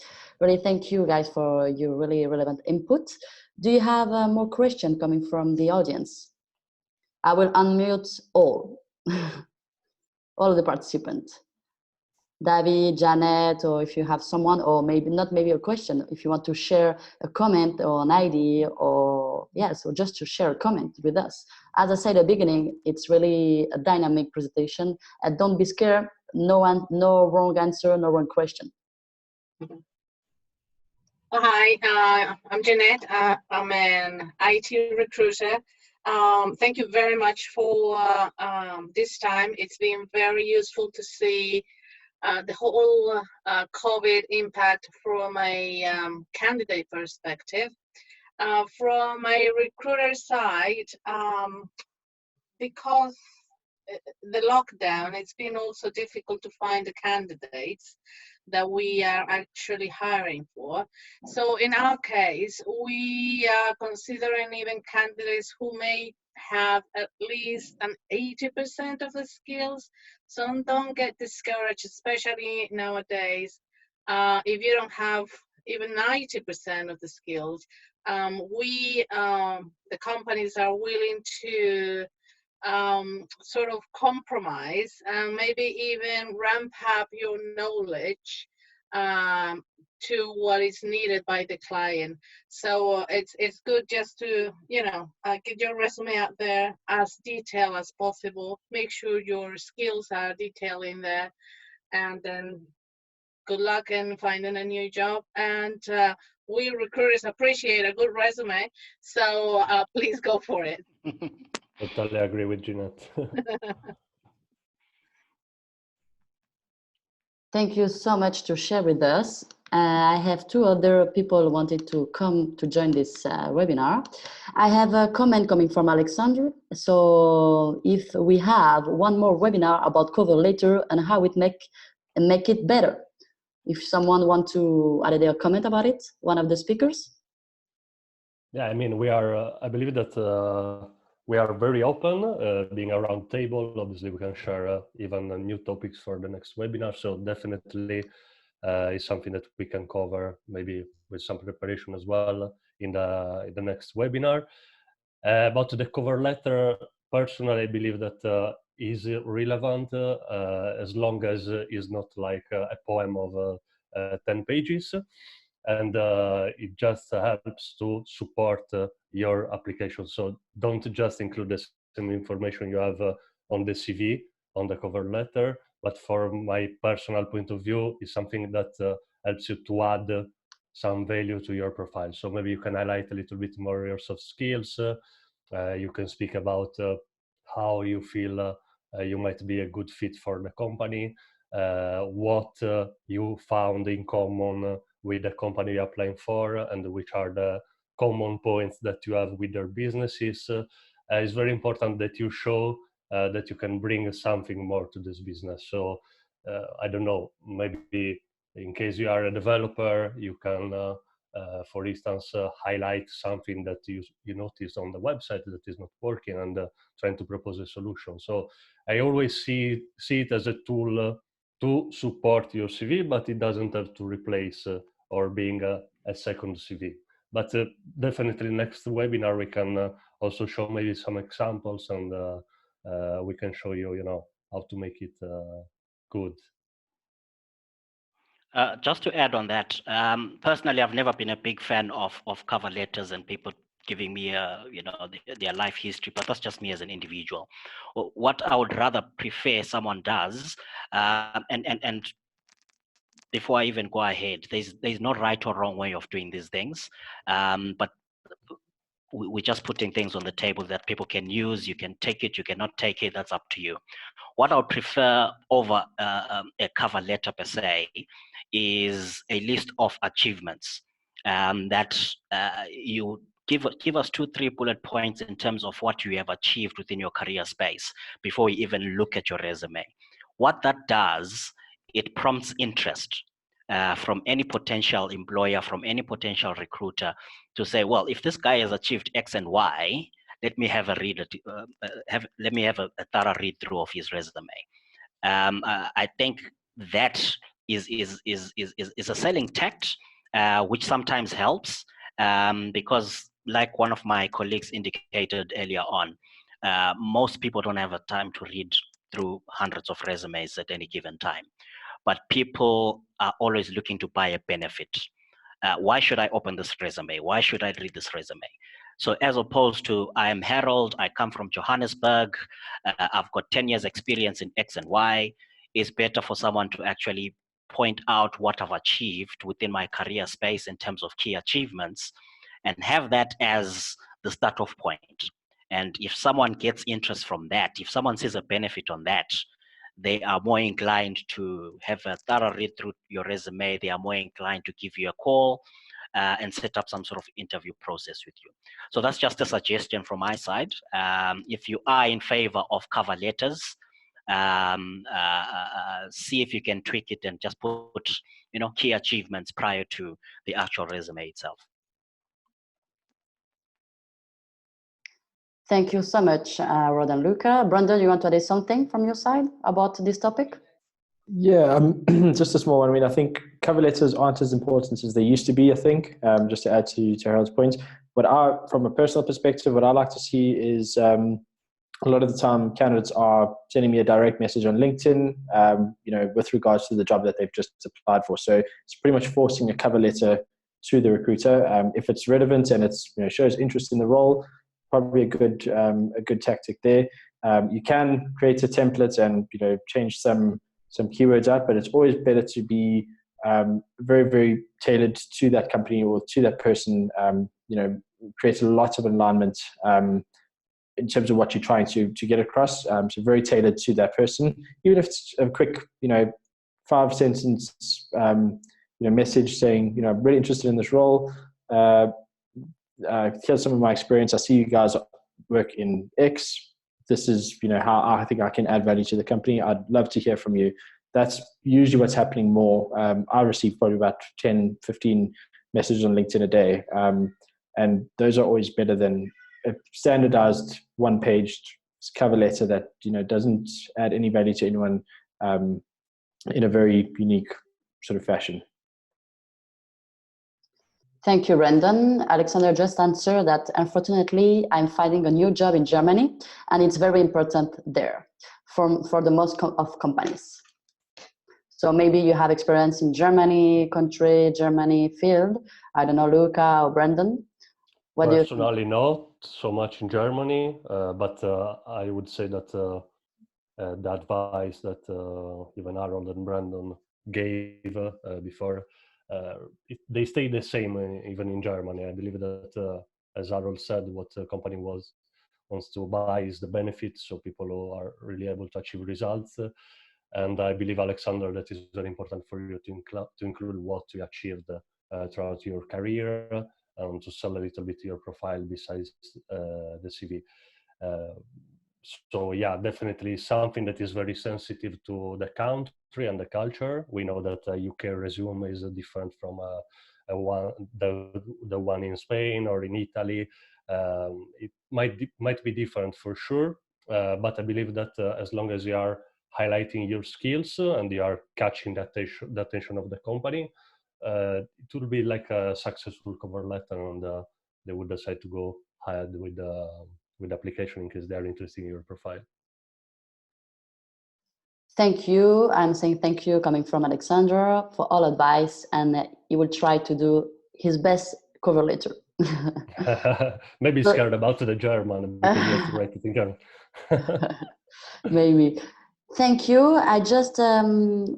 Really, thank you guys for your really relevant input. Do you have more questions coming from the audience? I will unmute all, all of the participants. David, Janet, or if you have someone, or maybe not maybe a question, if you want to share a comment or an idea, or so just to share a comment with us. As I said at the beginning, it's really a dynamic presentation, and don't be scared. No wrong answer, no wrong question. Hi, I'm Jeanette. I'm an IT recruiter. Thank you very much for this time. It's been very useful to see the whole COVID impact from a candidate perspective. From a recruiter side, because the lockdown, it's been also difficult to find the candidates that we are actually hiring for. So in our case, we are considering even candidates who may have at least an 80% of the skills. So don't get discouraged, especially nowadays. If you don't have even 90% of the skills, the companies are willing to sort of compromise and maybe even ramp up your knowledge to what is needed by the client. So it's good just to get your resume out there as detailed as possible. Make sure your skills are detailed in there, and then good luck in finding a new job. And we recruiters appreciate a good resume, so please go for it. Totally agree with Jeanette. Thank you so much to share with us. I have two other people wanted to come to join this webinar. I have a comment coming from Alexander. So if we have one more webinar about cover letter and how it make it better. If someone want to add their comment about it, one of the speakers. Yeah, I mean, we are, I believe that we are very open, being a round table. Obviously, we can share even new topics for the next webinar. So definitely is something that we can cover maybe with some preparation as well in the next webinar. About the cover letter, personally, I believe that is relevant as long as it's not like a poem of 10 pages. And it just helps to support your application. So don't just include the same information you have on the CV, on the cover letter, but for my personal point of view, is something that helps you to add some value to your profile. So maybe you can highlight a little bit more your soft skills. You can speak about how you feel you might be a good fit for the company, what you found in common with the company you're applying for, and which are the common points that you have with their businesses. It's very important that you show that you can bring something more to this business. So I don't know, maybe in case you are a developer, you can, for instance, highlight something that you notice on the website that is not working and trying to propose a solution. So I always see it as a tool to support your CV, but it doesn't have to replace or being a second CV. But definitely next webinar, we can also show maybe some examples, and we can show you, how to make it good. Just to add on that, personally, I've never been a big fan of cover letters and people giving me, their life history, but that's just me as an individual. What I would rather prefer someone does, and before I even go ahead, there's no right or wrong way of doing these things, but we're just putting things on the table that people can use. You can take it, you cannot take it, that's up to you. What I would prefer over a cover letter per se is a list of achievements that you give us 2-3 bullet points in terms of what you have achieved within your career space before we even look at your resume. What that does, it prompts interest from any potential employer, from any potential recruiter to say, well, if this guy has achieved X and Y, let me have a thorough read through of his resume. I think that is a selling tact, which sometimes helps because, like one of my colleagues indicated earlier on, most people don't have a time to read through hundreds of resumes at any given time. But people are always looking to buy a benefit. Why should I open this resume? Why should I read this resume? So as opposed to, I am Harold, I come from Johannesburg, I've got 10 years experience in X and Y, it's better for someone to actually point out what I've achieved within my career space in terms of key achievements and have that as the start off point. And if someone gets interest from that, if someone sees a benefit on that, they are more inclined to have a thorough read through your resume. They are more inclined to give you a call and set up some sort of interview process with you. So that's just a suggestion from my side. If you are in favor of cover letters, see if you can tweak it and just put, key achievements prior to the actual resume itself. Thank you so much, Rod and Luca. Brandon, you want to add something from your side about this topic? Yeah, just a small one. I mean, I think cover letters aren't as important as they used to be, I think, just to add to Harold's point. From a personal perspective, what I like to see is a lot of the time candidates are sending me a direct message on LinkedIn, with regards to the job that they've just applied for. So it's pretty much forcing a cover letter to the recruiter. If it's relevant and it's shows interest in the role, probably a good tactic there. You can create a template and change some keywords out, but it's always better to be very, very tailored to that company or to that person. Create a lot of alignment in terms of what you're trying to get across. So very tailored to that person, even if it's a quick 5-sentence message saying I'm really interested in this role. Here's some of my experience. I see you guys work in X. This is how I think I can add value to the company. I'd love to hear from you. That's usually what's happening more. I receive probably about 10-15 messages on LinkedIn a day, and those are always better than a standardized one-page cover letter that doesn't add any value to anyone in a very unique sort of fashion. Thank you, Brandon. Alexander just answered that unfortunately I'm finding a new job in Germany, and it's very important there for the most of companies. So maybe you have experience in Germany field. I don't know, Luca or Brandon. What Personally, not so much in Germany, but I would say that the advice that even Harold and Brandon gave before, they stay the same even in Germany. I believe that, as Harold said, what the company wants to buy is the benefits, so people who are really able to achieve results. And I believe, Alexander, that is very important for you to include what you achieved throughout your career, and to sell a little bit your profile besides the CV. So yeah, definitely something that is very sensitive to the country and the culture. We know that a UK resume is different from the one in Spain or in Italy. It might be different for sure, but I believe that as long as you are highlighting your skills and you are catching the attention of the company, it will be like a successful cover letter, and they would decide to go ahead with the application in case they are interested in your profile. Thank you. I'm saying thank you coming from Alexander for all advice, and he will try to do his best cover letter. Maybe scared about the German because you have to write it in German. Maybe. Thank you. I just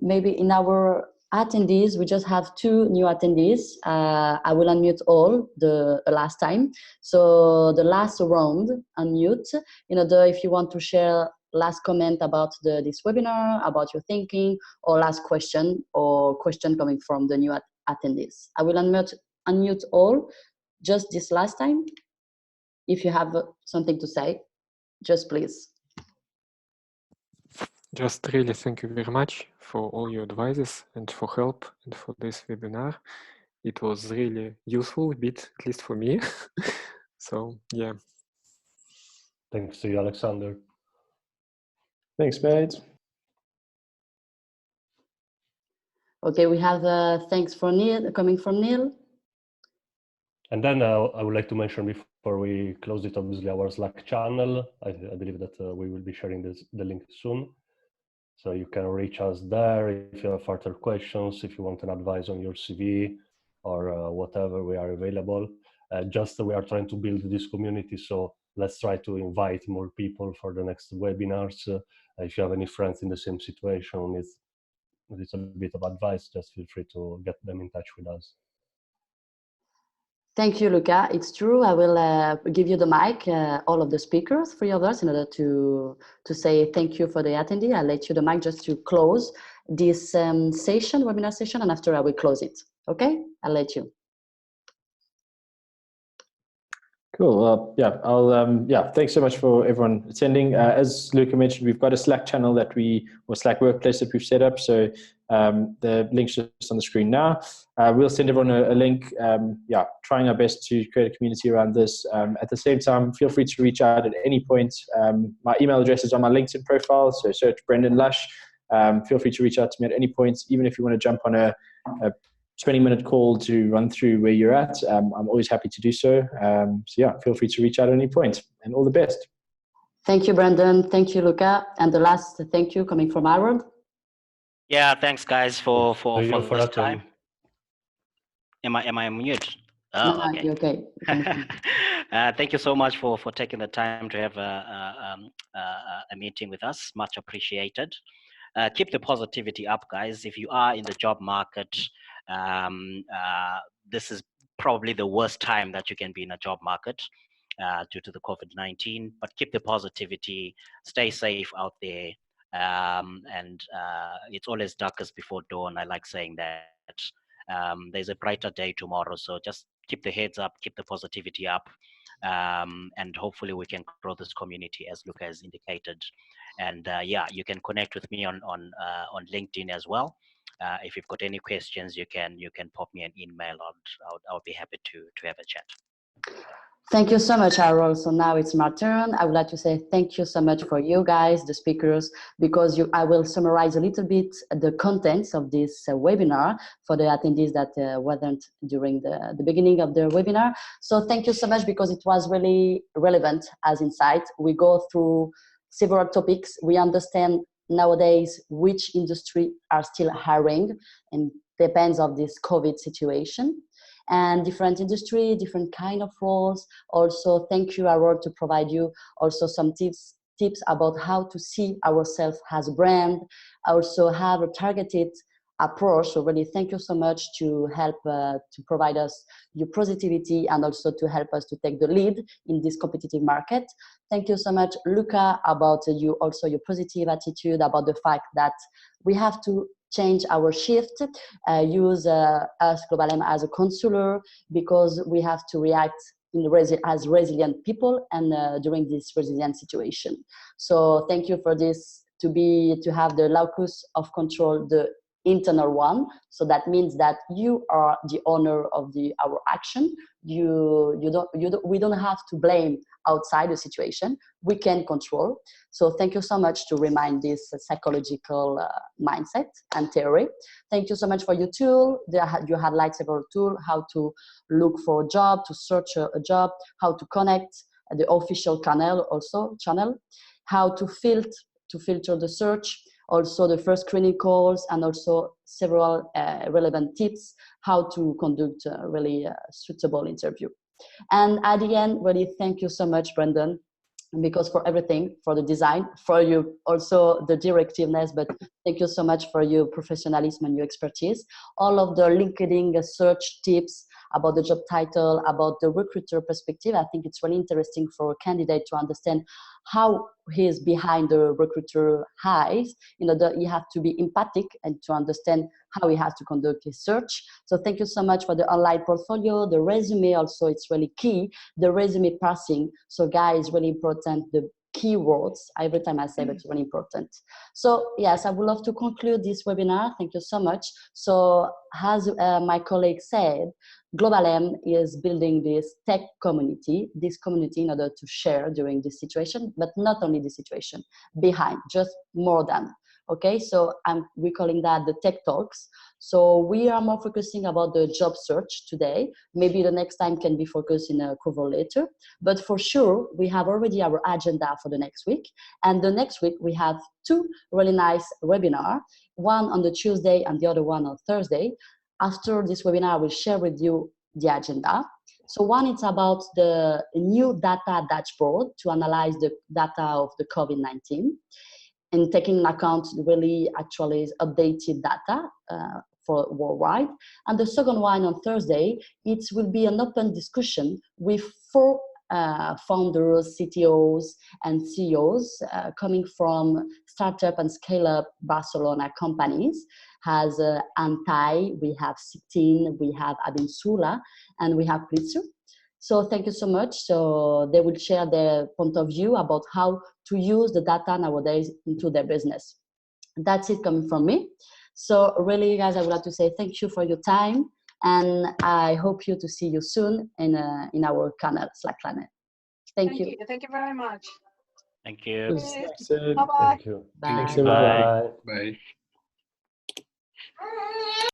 maybe in our attendees, we just have 2 new attendees. I will unmute all the last time. So the last round, unmute. If you want to share last comment about this webinar, about your thinking, or last question coming from the new attendees. I will unmute all just this last time. If you have something to say, just please. Just really thank you very much for all your advices and for help and for this webinar. It was really useful, a bit, at least for me. So, yeah. Thanks to you, Alexander. Thanks, mate. Okay, we have thanks for Neil, coming from Neil. And then I would like to mention before we close it, obviously, our Slack channel. I believe that we will be sharing the link soon. So you can reach us there if you have further questions, if you want an advice on your CV or whatever, we are available. We are trying to build this community, so let's try to invite more people for the next webinars. If you have any friends in the same situation, it's a bit of advice, just feel free to get them in touch with us. Thank you, Luca. It's true. I will give you the mic, all of the speakers, 3 of us, in order to say thank you for the attendee. I'll let you the mic just to close this webinar session, and after I will close it. Okay? I'll let you. Cool. Well, yeah, thanks so much for everyone attending. As Luca mentioned, we've got a Slack channel or Slack workplace that we've set up. So the link's just on the screen now. We'll send everyone a link. Trying our best to create a community around this. At the same time, feel free to reach out at any point. My email address is on my LinkedIn profile. So search Brendan Lush. Feel free to reach out to me at any point, even if you want to jump on a 20-minute call to run through where you're at. I'm always happy to do so. Feel free to reach out at any point, and all the best. Thank you, Brendan. Thank you, Luca. And the last thank you coming from Harold. Yeah, thanks guys for this that time. Am I on mute? Oh, No, okay. you're okay. Thank you so much for taking the time to have a meeting with us. Much appreciated. Keep the positivity up, guys. If you are in the job market, this is probably the worst time that you can be in a job market due to the COVID-19. But keep the positivity. Stay safe out there. It's always darkest before dawn. I like saying that. There's a brighter day tomorrow, so just keep the heads up, keep the positivity up, and hopefully we can grow this community as Luca has indicated. And you can connect with me on LinkedIn as well. If you've got any questions, you can pop me an email. I'll be happy to have a chat. Thank you so much, Harold. So now it's my turn. I would like to say thank you so much for you guys, the speakers, because I will summarize a little bit the contents of this webinar for the attendees that weren't during the beginning of the webinar. So thank you so much, because it was really relevant as insight. We go through several topics. We understand nowadays which industry are still hiring, and depends of this COVID situation. And different industry, different kind of roles. Also, thank you, Harold, to provide you also some tips about how to see ourselves as a brand, also have a targeted approach. So really, thank you so much to help to provide us your positivity, and also to help us to take the lead in this competitive market. Thank you so much, Luca, about you also your positive attitude about the fact that we have to change our shift, use us Global M as a consular, because we have to react as resilient people, and during this resilient situation. So thank you for this, to have the locus of control, the internal one. So that means that you are the owner of our action. We don't have to blame outside the situation. We can control. So thank you so much to remind this psychological mindset and theory. Thank you so much for your tool. You highlight several tools: how to look for a job, to search a job, how to connect the official channel, how to filter the search, also the first screening calls, and also several relevant tips how to conduct a really suitable interview. And at the end, really thank you so much, Brendan, because for everything, for the design, for you also the directiveness, but thank you so much for your professionalism and your expertise. All of the LinkedIn search tips about the job title, about the recruiter perspective. I think it's really interesting for a candidate to understand how he is behind the recruiter eyes. You have to be empathic and to understand how he has to conduct his search. So thank you so much for the online portfolio, the resume also, it's really key, the resume passing. So guys, really important, the keywords, every time I say it's really important. So yes, I would love to conclude this webinar. Thank you so much. So as my colleague said, Global M is building this tech community, in order to share during this situation, but not only the situation, behind, just more than. Okay, so we're calling that the Tech Talks. So we are more focusing about the job search today. Maybe the next time can be focused in a cover letter. But for sure, we have already our agenda for the next week. And the next week, we have two really nice webinars, one on the Tuesday and the other one on Thursday. After this webinar, I will share with you the agenda. So one is about the new data dashboard to analyze the data of the COVID-19. And taking into account really actually updated data for worldwide. And the second one on Thursday, it will be an open discussion with 4 founders, CTOs, and CEOs coming from startup and scale-up Barcelona companies. Has Antai, we have Sitin, we have Abin Sula, and we have Plitsu. So thank you so much. So they will share their point of view about how to use the data nowadays into their business. That's it coming from me. So really, guys, I would like to say thank you for your time, and I hope to see you soon in our Slack channel. Thank you. Thank you very much. Thank you. Bye bye. Thank you. Bye. Thanks, everyone. Bye. Bye.